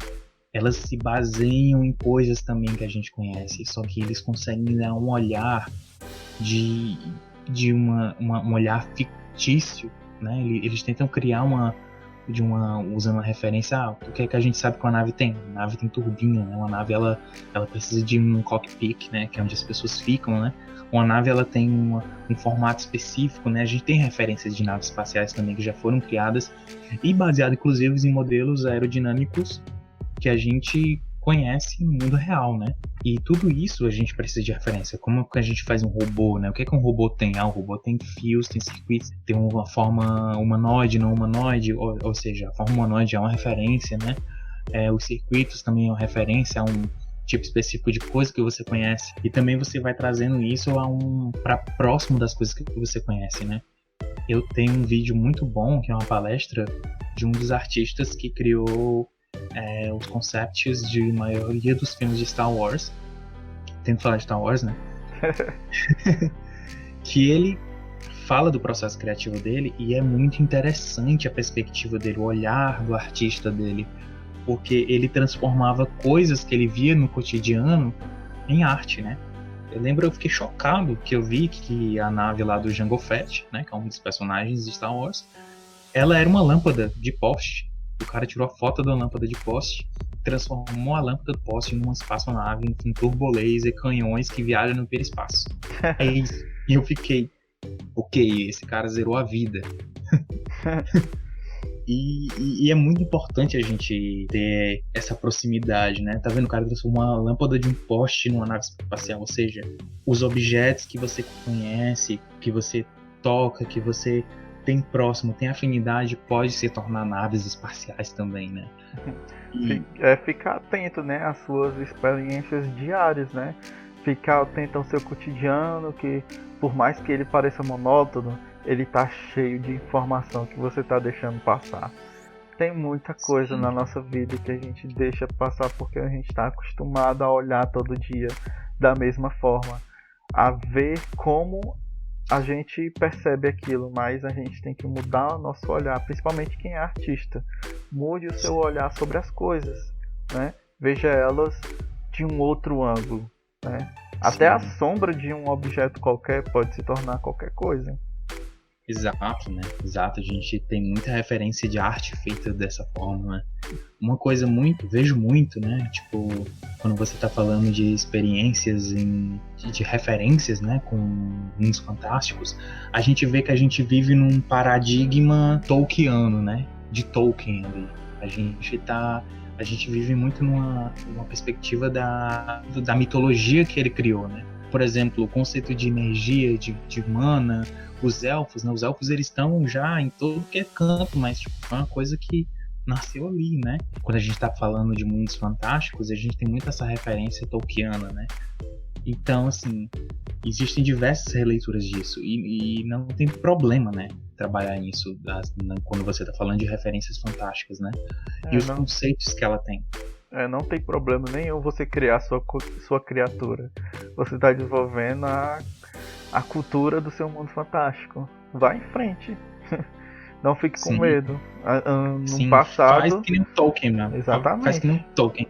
elas se baseiam em coisas também que a gente conhece, só que eles conseguem dar um olhar de um olhar fictício, né? Eles tentam criar usando uma referência, o que é que a gente sabe que uma nave tem? A nave tem turbina, né? Uma nave ela precisa de um cockpit, né? Que é onde as pessoas ficam, né? Uma nave ela tem um formato específico, né? A gente tem referências de naves espaciais também que já foram criadas e baseado inclusive em modelos aerodinâmicos que a gente conhece no mundo real, né? E tudo isso a gente precisa de referência. Como que a gente faz um robô, né? O que é que um robô tem? O robô tem fios, tem circuitos, tem uma forma humanoide, não humanoide, ou seja, a forma humanoide é uma referência, né? Os circuitos também é uma referência a um tipo específico de coisa que você conhece. E também você vai trazendo isso para próximo das coisas que você conhece, né? Eu tenho um vídeo muito bom, que é uma palestra de um dos artistas que criou os concepts de maioria dos filmes de Star Wars. tento falar de Star Wars, né? Que ele fala do processo criativo dele e é muito interessante a perspectiva dele, o olhar do artista dele, porque ele transformava coisas que ele via no cotidiano em arte, né? Eu fiquei chocado que eu vi que a nave lá do Jango Fett, né, que é um dos personagens de Star Wars, ela era uma lâmpada de poste. O cara tirou a foto da lâmpada de poste, transformou a lâmpada de poste numa espaçonave com turbolaser, canhões que viajam no hiperespaço. E eu fiquei, ok, esse cara zerou a vida. E é muito importante a gente ter essa proximidade, né? Tá vendo? O cara transformou uma lâmpada de um poste numa nave espacial. Ou seja, os objetos que você conhece, que você toca, que você tem próximo, tem afinidade, pode se tornar naves espaciais também, né? Ficar atento, né, às suas experiências diárias, né? Ficar atento ao seu cotidiano, que por mais que ele pareça monótono, ele tá cheio de informação que você tá deixando passar. Tem muita coisa Sim. na nossa vida que a gente deixa passar porque a gente tá acostumado a olhar todo dia da mesma forma, a ver como a gente percebe aquilo, mas a gente tem que mudar o nosso olhar, principalmente quem é artista. Mude o seu olhar sobre as coisas, né? Veja elas de um outro ângulo, né? Até a sombra de um objeto qualquer pode se tornar qualquer coisa. Exato, né? Exato, a gente tem muita referência de arte feita dessa forma, né? Uma coisa vejo muito, né? Tipo, quando você tá falando de experiências, de referências, né? Com mundos fantásticos, a gente vê que a gente vive num paradigma tolkiano, né? De Tolkien ali. A gente vive muito numa perspectiva da mitologia que ele criou, né? Por exemplo, o conceito de energia, de mana, os elfos, né? Os elfos, eles estão já em todo que é canto, mas tipo, é uma coisa que nasceu ali, né? Quando a gente tá falando de mundos fantásticos, a gente tem muito essa referência tolkiana, né? Então, assim, existem diversas releituras disso e não tem problema, né? Trabalhar nisso quando você tá falando de referências fantásticas, né? E os conceitos que ela tem. Não tem problema nenhum você criar sua criatura. Você está desenvolvendo a cultura do seu mundo fantástico. Vá em frente. Não fique com medo. No passado... Faz que nem um Tolkien, né? Exatamente. Faz que nem um Tolkien.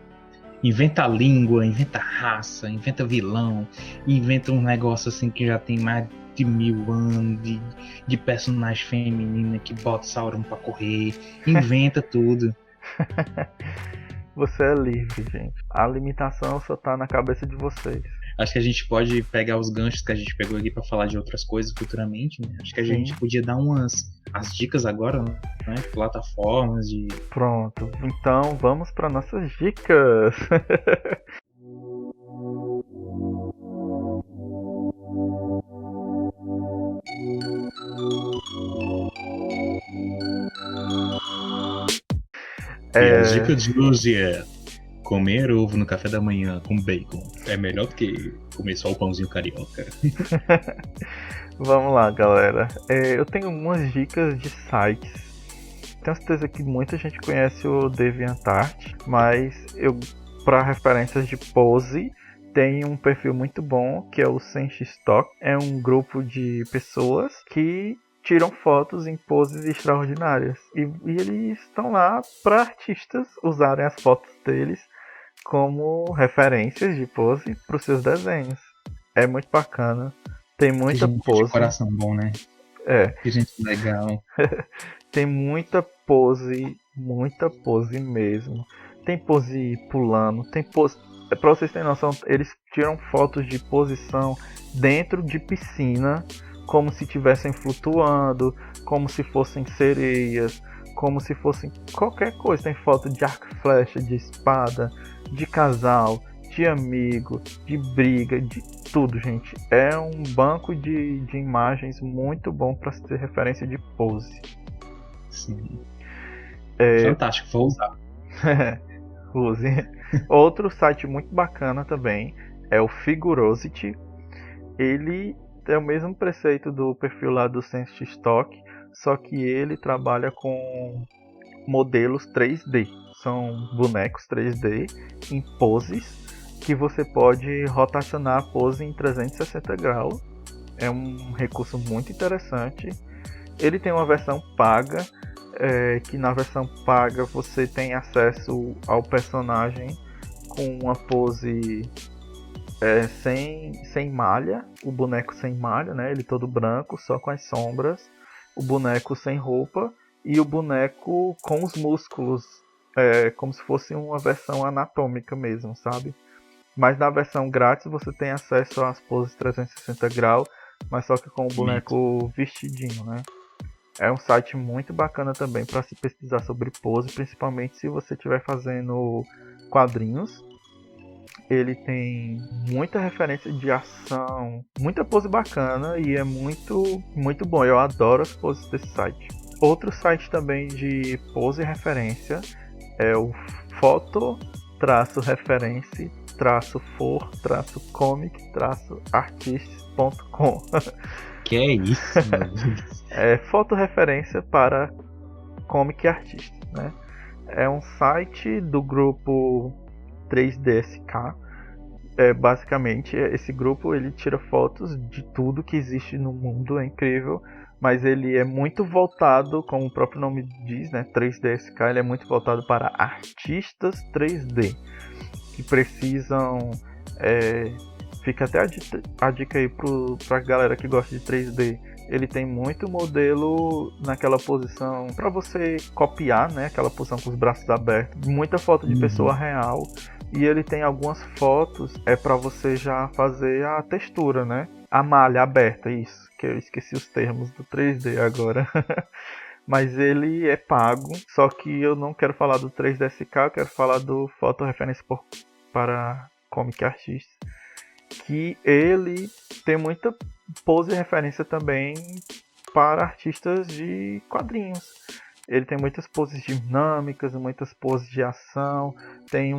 Inventa língua, inventa raça, inventa vilão, inventa um negócio assim que já tem mais de 1000 anos, de personagem feminina que bota Sauron pra correr, inventa tudo. Você é livre, gente. A limitação só tá na cabeça de vocês. Acho que a gente pode pegar os ganchos que a gente pegou aqui pra falar de outras coisas futuramente, né? Acho que a gente podia dar as dicas agora, né? Plataformas de... Pronto. Então vamos para nossas dicas. E as dicas de hoje é: comer ovo no café da manhã com bacon é melhor do que comer só o pãozinho carioca. Vamos lá, galera. Eu tenho algumas dicas de sites. Tenho certeza que muita gente conhece o DeviantArt, mas para referências de pose, tem um perfil muito bom que é o Senchistock. É um grupo de pessoas que tiram fotos em poses extraordinárias. E eles estão lá para artistas usarem as fotos deles como referências de pose para os seus desenhos. É muito bacana. Tem muita pose. De coração bom, né? Que gente legal. Tem muita pose mesmo. Tem pose pulando, tem pose... Pra vocês terem noção, eles tiram fotos de posição dentro de piscina, como se estivessem flutuando, como se fossem sereias, como se fossem qualquer coisa. Tem foto de arco e flecha, de espada, de casal, de amigo, de briga, de tudo, gente. É um banco de imagens muito bom para ter referência de pose. Sim. Fantástico, vou usar. Use. Outro site muito bacana também é o Figurosity. Ele é o mesmo preceito do perfil lá do Senchistock, só que ele trabalha com modelos 3D. São bonecos 3D em poses que você pode rotacionar a pose em 360 graus. É um recurso muito interessante. Ele tem uma versão paga, que na versão paga você tem acesso ao personagem com uma pose sem malha, o boneco sem malha, né? Ele todo branco, só com as sombras, o boneco sem roupa e o boneco com os músculos, como se fosse uma versão anatômica mesmo, sabe? Mas na versão grátis você tem acesso às poses 360 graus, mas só que com o boneco vestidinho, né? É um site muito bacana também para se pesquisar sobre pose, principalmente se você estiver fazendo quadrinhos. Ele tem muita referência de ação, muita pose bacana e é muito, muito bom. Eu adoro as poses desse site. Outro site também de pose e referência é o foto-reference-for-comic-artist.com. Que é isso, meu Deus. É fotorreferência para comic artist, né? É um site do grupo 3DSK. Basicamente, esse grupo ele tira fotos de tudo que existe no mundo, é incrível. Mas ele é muito voltado, como o próprio nome diz, né? 3DSK, ele é muito voltado para artistas 3D que precisam. Fica até a dica aí pra galera que gosta de 3D. Ele tem muito modelo naquela posição para você copiar, né? Aquela posição com os braços abertos. Muita foto de pessoa real. E ele tem algumas fotos para você já fazer a textura, né? A malha aberta, isso. Que eu esqueci os termos do 3D agora. Mas ele é pago. Só que eu não quero falar do 3DSK, eu quero falar do fotorreferência para comic artist. Que ele tem muita pose e referência também para artistas de quadrinhos. Ele tem muitas poses dinâmicas, muitas poses de ação, tem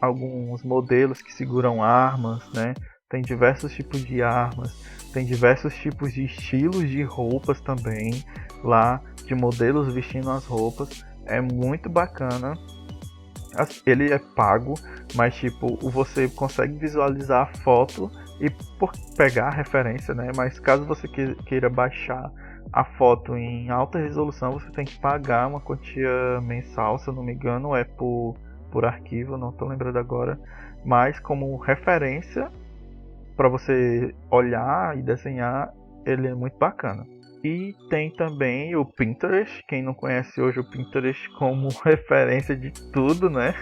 alguns modelos que seguram armas, né? Tem diversos tipos de armas, tem diversos tipos de estilos de roupas também, lá de modelos vestindo as roupas. É muito bacana. Ele é pago, mas tipo, você consegue visualizar a foto e pegar a referência, né? Mas caso você queira baixar a foto em alta resolução, você tem que pagar uma quantia mensal, se eu não me engano, é por arquivo, não estou lembrando agora. Mas como referência, para você olhar e desenhar, ele é muito bacana. E tem também o Pinterest. Quem não conhece hoje o Pinterest como referência de tudo, né?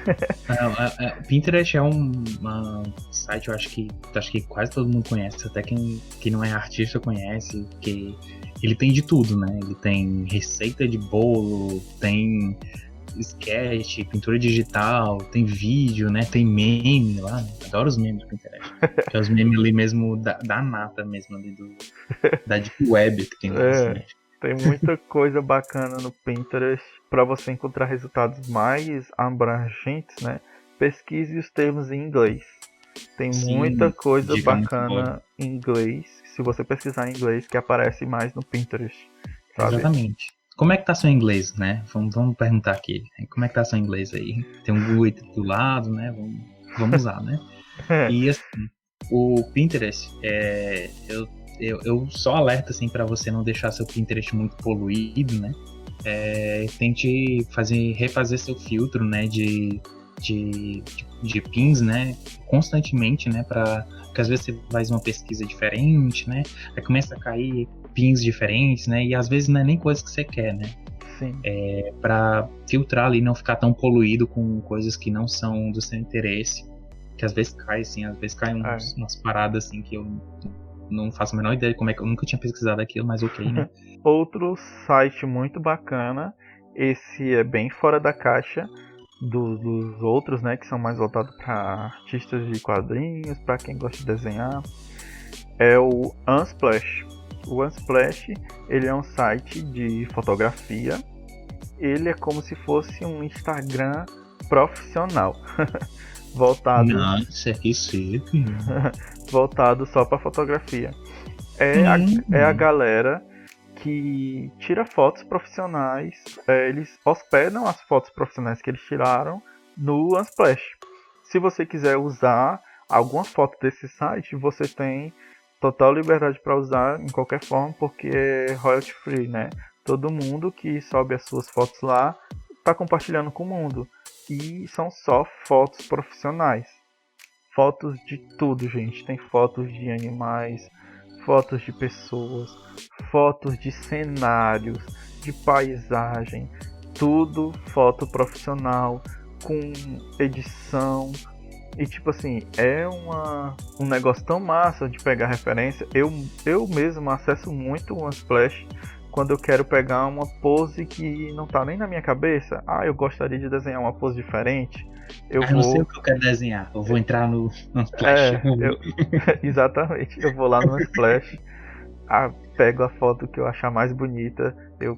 Pinterest é um site, eu acho que quase todo mundo conhece, até quem não é artista conhece, porque ele tem de tudo, né? Ele tem receita de bolo, tem sketch, pintura digital, tem vídeo, né? Tem meme lá, né? Adoro os memes do Pinterest. Que é os memes ali mesmo da nata mesmo ali da Deep Web que tem lá, né? Tem muita coisa bacana no Pinterest para você encontrar resultados mais abrangentes, né? Pesquise os termos em inglês. Tem muita coisa bacana em inglês, se você pesquisar em inglês, que aparece mais no Pinterest, sabe? Exatamente. Como é que tá seu inglês, né? Vamos perguntar aqui. Como é que tá seu inglês aí? Tem um Google do lado, né? Vamos usar, né? E assim, o Pinterest, eu só alerto assim para você não deixar seu Pinterest muito poluído, né? Tente refazer seu filtro, né? De pins, né? Constantemente, né? Porque às vezes você faz uma pesquisa diferente, né? Aí começa a cair pins diferentes, né? E às vezes não é nem coisa que você quer, né? Sim. Para filtrar ali, não ficar tão poluído com coisas que não são do seu interesse. Que às vezes cai, assim, umas paradas assim que eu não faço a menor ideia de como é que eu nunca tinha pesquisado aquilo, mas ok, né? Outro site muito bacana, esse é bem fora da caixa dos outros, né? Que são mais voltados para artistas de quadrinhos, para quem gosta de desenhar, é o Unsplash. O Unsplash, ele é um site de fotografia. Ele é como se fosse um Instagram profissional. voltado Nossa, que chique. voltado só para fotografia. É a galera que tira fotos profissionais. Eles hospedam as fotos profissionais que eles tiraram no Unsplash. se você quiser usar alguma foto desse site, você tem total liberdade para usar em qualquer forma, porque é royalty free, né? Todo mundo que sobe as suas fotos lá está compartilhando com o mundo. E são só fotos profissionais. Fotos de tudo, gente. Tem fotos de animais, fotos de pessoas, fotos de cenários, de paisagem. Tudo foto profissional, com edição. E tipo assim, é um negócio tão massa de pegar referência. Eu mesmo acesso muito o Unsplash quando eu quero pegar uma pose que não tá nem na minha cabeça. Eu gostaria de desenhar uma pose diferente. Eu não sei o que eu quero desenhar. Eu vou entrar no Unsplash. Exatamente. Eu vou lá no Unsplash, pego a foto que eu achar mais bonita.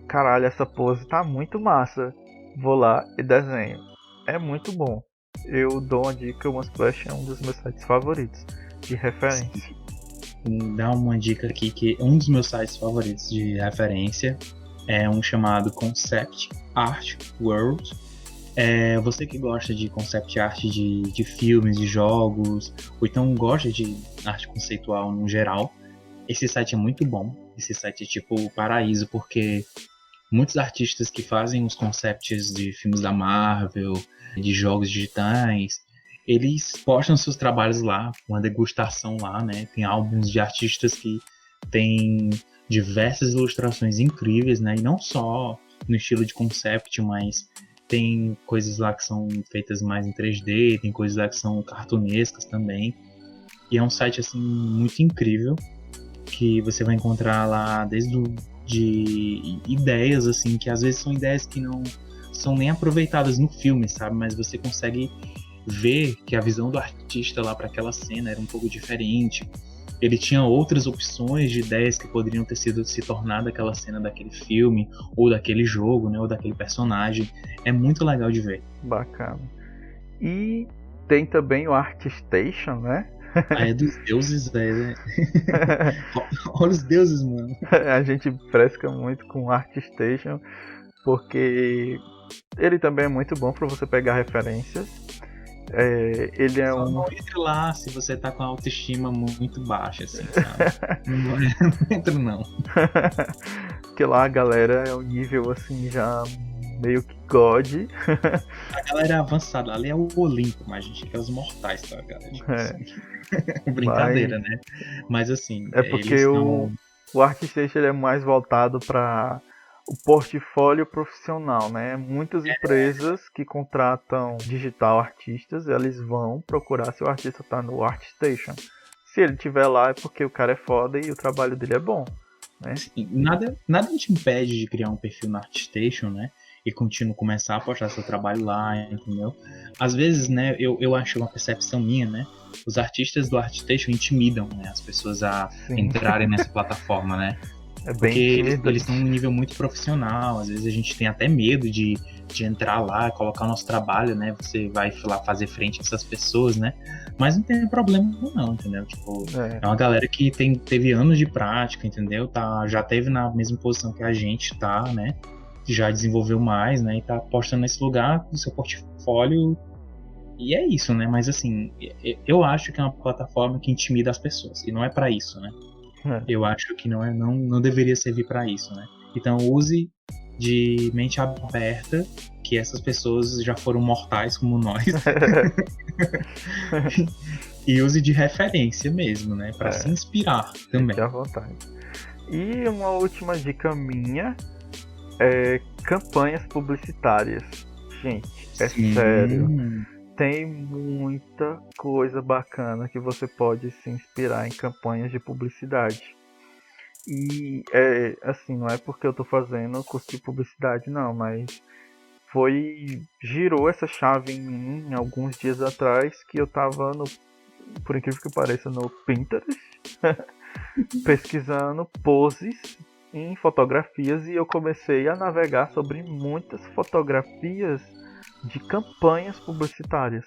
Caralho, essa pose tá muito massa. Vou lá e desenho. É muito bom. Eu dou uma dica, o Unsplash é um dos meus sites favoritos de referência. Dá uma dica aqui que um dos meus sites favoritos de referência é um chamado Concept Art World. Você que gosta de concept art de filmes, de jogos, ou então gosta de arte conceitual no geral, esse site é muito bom. Esse site é tipo o paraíso, porque muitos artistas que fazem os concepts de filmes da Marvel, de jogos digitais, eles postam seus trabalhos lá, uma degustação lá, né? Tem álbuns de artistas que têm diversas ilustrações incríveis, né? E não só no estilo de concept, mas tem coisas lá que são feitas mais em 3D, tem coisas lá que são cartunescas também. E é um site, assim, muito incrível, que você vai encontrar lá de ideias, assim, que às vezes são ideias que não são nem aproveitadas no filme, sabe? Mas você consegue ver que a visão do artista lá para aquela cena era um pouco diferente. Ele tinha outras opções de ideias que poderiam ter se tornado aquela cena daquele filme, ou daquele jogo, né? Ou daquele personagem. É muito legal de ver. Bacana. E tem também o ArtStation, né? É dos deuses, velho. Olha os deuses, mano. A gente fresca muito com o ArtStation, porque ele também é muito bom para você pegar referências. Ele é Só não entre lá se você tá com a autoestima muito baixa, assim, sabe? Não entra não. Porque lá a galera é um nível assim já meio que God. A galera é avançada, ali é o Olimpo, mas a gente quer os mortais, tá, galera? Tipo assim. Brincadeira, né? Mas assim, é porque o ArtStation ele é mais voltado para o portfólio profissional, né? Muitas empresas que contratam digital artistas, eles vão procurar se o artista tá no ArtStation. Se ele tiver lá é porque o cara é foda e o trabalho dele é bom, né? Nada te impede de criar um perfil no ArtStation, né? E começar a postar seu trabalho lá, entendeu? Às vezes, né, eu acho uma percepção minha, né? Os artistas do ArtStation intimidam, né, as pessoas a entrarem nessa plataforma, né? Porque eles estão num nível muito profissional. Às vezes a gente tem até medo de entrar lá, colocar o nosso trabalho, né? Você vai lá fazer frente a essas pessoas, né? Mas não tem problema não, entendeu? Tipo, é uma galera que teve anos de prática, entendeu? Já teve na mesma posição que a gente tá, né? Já desenvolveu mais, né? E tá postando nesse lugar no seu portfólio. E é isso, né? Mas assim, eu acho que é uma plataforma que intimida as pessoas. E não é pra isso, né? Eu acho que não deveria servir para isso, né? Então use de mente aberta, que essas pessoas já foram mortais como nós. E use de referência mesmo, né? Para se inspirar também. Fique à vontade. E uma última dica minha é campanhas publicitárias. Gente, sério. Tem muita coisa bacana que você pode se inspirar em campanhas de publicidade. E assim, não é porque eu tô fazendo curso de publicidade não, mas girou essa chave em mim alguns dias atrás que eu tava por incrível que pareça, no Pinterest pesquisando poses em fotografias e eu comecei a navegar sobre muitas fotografias de campanhas publicitárias,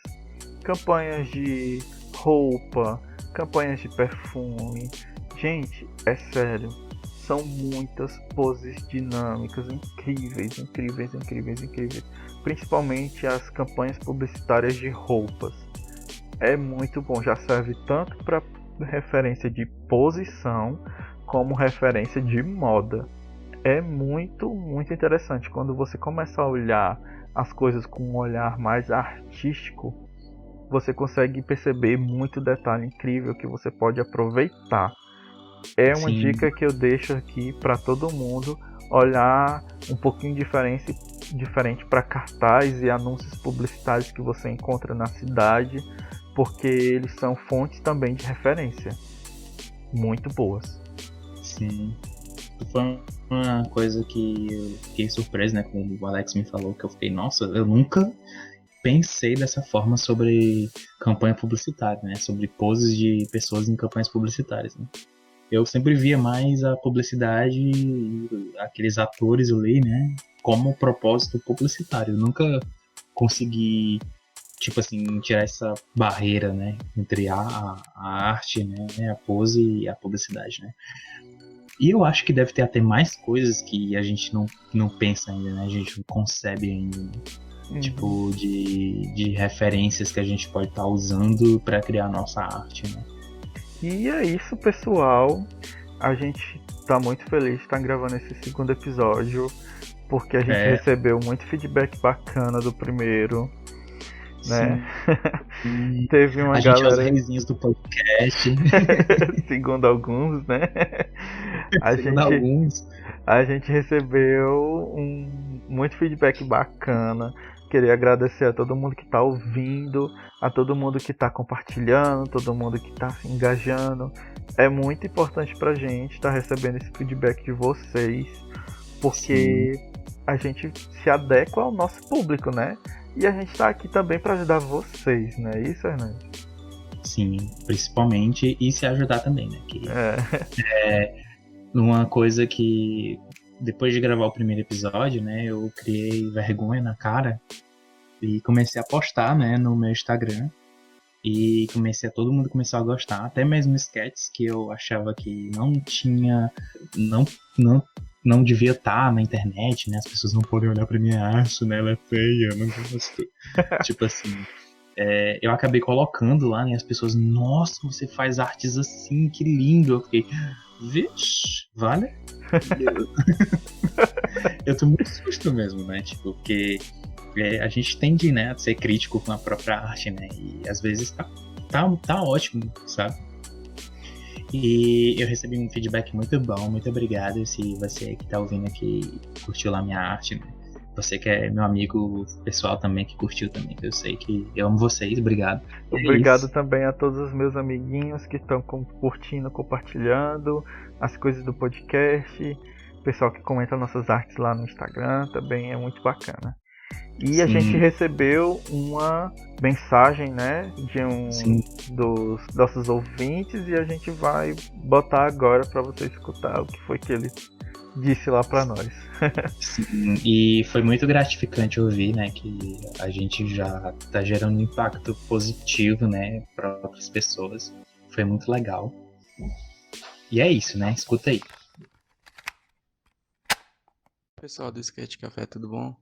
campanhas de roupa, campanhas de perfume. Gente, é sério, são muitas poses dinâmicas, incríveis, principalmente as campanhas publicitárias de roupas. é muito bom. Já serve tanto para referência de posição como referência de moda. É muito, muito interessante. Quando você começa a olhar as coisas com um olhar mais artístico, você consegue perceber muito detalhe incrível que você pode aproveitar. É uma Sim, dica que eu deixo aqui para todo mundo olhar um pouquinho diferente para cartaz e anúncios publicitários que você encontra na cidade, porque eles são fontes também de referência muito boas. sim. Foi uma coisa que eu fiquei surpreso, né? Como o Alex me falou, que eu fiquei, nossa, eu nunca pensei dessa forma sobre campanha publicitária, né? Sobre poses de pessoas em campanhas publicitárias, né? Eu sempre via mais a publicidade, aqueles atores ali, né? Como propósito publicitário. Eu nunca consegui, tipo assim, tirar essa barreira, né? Entre a arte, né? A pose e a publicidade, né? E eu acho que deve ter até mais coisas que a gente não pensa ainda, né? A gente não concebe ainda, né? Tipo, de referências que a gente pode estar usando para criar a nossa arte, né? E é isso, pessoal. A gente tá muito feliz de estar gravando esse segundo episódio, porque a gente É, recebeu muito feedback bacana do primeiro, né? sim. Teve uma A gente é os galera, reizinhos do podcast, segundo alguns, né? A segundo gente, alguns. a gente recebeu muito feedback bacana. Queria agradecer a todo mundo que está ouvindo, a todo mundo que está compartilhando, todo mundo que está se engajando. É muito importante pra gente estar recebendo esse feedback de vocês, Sim, porque a gente se adequa ao nosso público, né? E a gente está aqui também para ajudar vocês, não é isso, Hernandes? sim, principalmente, e se ajudar também, né? Que É. é uma coisa que, depois de gravar o primeiro episódio, né, eu criei vergonha na cara e comecei a postar, né, no meu Instagram. E todo mundo começou a gostar, até mesmo sketches que eu achava que não tinha, não, não, não devia estar na internet, né? As pessoas não podem olhar pra minha arte, né? Ela é feia, eu não gosto. Tipo assim, eu acabei colocando lá, né? As pessoas, nossa, você faz artes assim, que lindo. Eu fiquei, vixe, vale? Eu tô muito susto mesmo, né? Tipo, porque a gente tende, né, a ser crítico com a própria arte, né? E às vezes tá ótimo, sabe? E eu recebi um feedback muito bom, muito obrigado. Se você que tá ouvindo aqui curtiu lá minha arte, né? Você que é meu amigo pessoal também, que curtiu também, que eu sei que eu amo vocês, obrigado. E é Obrigado isso. também a todos os meus amiguinhos que estão curtindo, compartilhando as coisas do podcast. Pessoal que comenta nossas artes lá no Instagram também é muito bacana. E a gente Sim, recebeu uma mensagem, né, de um sim, dos nossos ouvintes e a gente vai botar agora para você escutar o que foi que ele disse lá para nós. sim. E foi muito gratificante ouvir, né, que a gente já tá gerando um impacto positivo, né, para outras pessoas. Foi muito legal. E é isso, né? Escuta aí. Pessoal do Skate Café, tudo bom?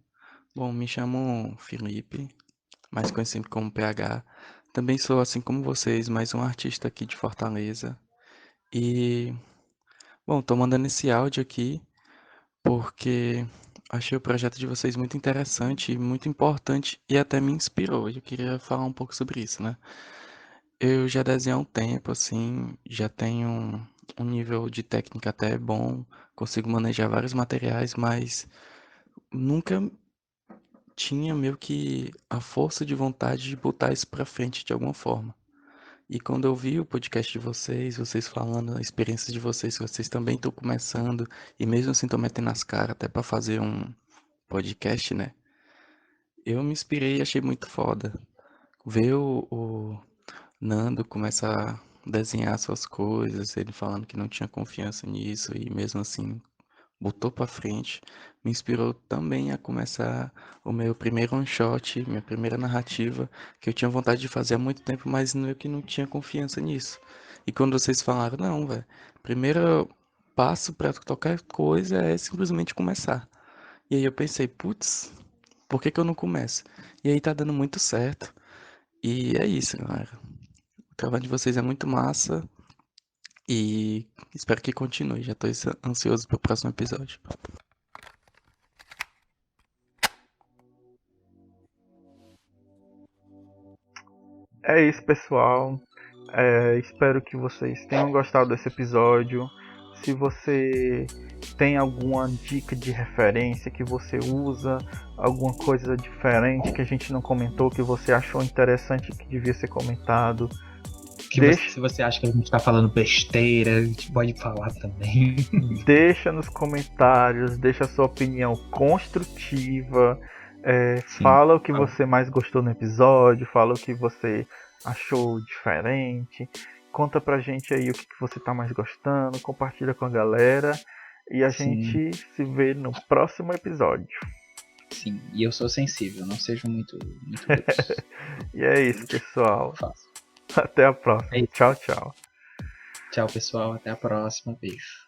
Bom, me chamo Felipe, mais conhecido como PH. Também sou, assim como vocês, mais um artista aqui de Fortaleza. E, bom, tô mandando esse áudio aqui porque achei o projeto de vocês muito interessante, muito importante e até me inspirou. E eu queria falar um pouco sobre isso, né? Eu já desenho há um tempo, assim, já tenho um nível de técnica até bom, consigo manejar vários materiais, mas nunca tinha meio que a força de vontade de botar isso pra frente de alguma forma. E quando eu vi o podcast de vocês, vocês falando a experiência de vocês, que vocês também estão começando, e mesmo assim estão metendo as caras até pra fazer um podcast, né? Eu me inspirei e achei muito foda. Ver o Nando começar a desenhar suas coisas, ele falando que não tinha confiança nisso, e mesmo assim botou pra frente, me inspirou também a começar o meu primeiro one shot, minha primeira narrativa, que eu tinha vontade de fazer há muito tempo, mas meio que não tinha confiança nisso. E quando vocês falaram, não, velho, primeiro passo pra qualquer coisa é simplesmente começar. E aí eu pensei, putz, por que que eu não começo? E aí tá dando muito certo. E é isso, galera. O trabalho de vocês é muito massa e espero que continue. Já tô ansioso pro próximo episódio. É isso, pessoal. Espero que vocês tenham gostado desse episódio. Se você tem alguma dica de referência que você usa, alguma coisa diferente que a gente não comentou, que você achou interessante que devia ser comentado, Se você acha que a gente tá falando besteira, a gente pode falar também. deixa nos comentários, deixa a sua opinião construtiva. Sim. Fala o que você mais gostou no episódio, fala o que você achou diferente. Conta pra gente aí o que você tá mais gostando, compartilha com a galera. E a Sim. gente se vê no próximo episódio. Sim, e eu sou sensível, não seja muito grosso. E é isso, pessoal. Faço. Até a próxima. É isso. Tchau, tchau. Tchau, pessoal. Até a próxima. Beijo.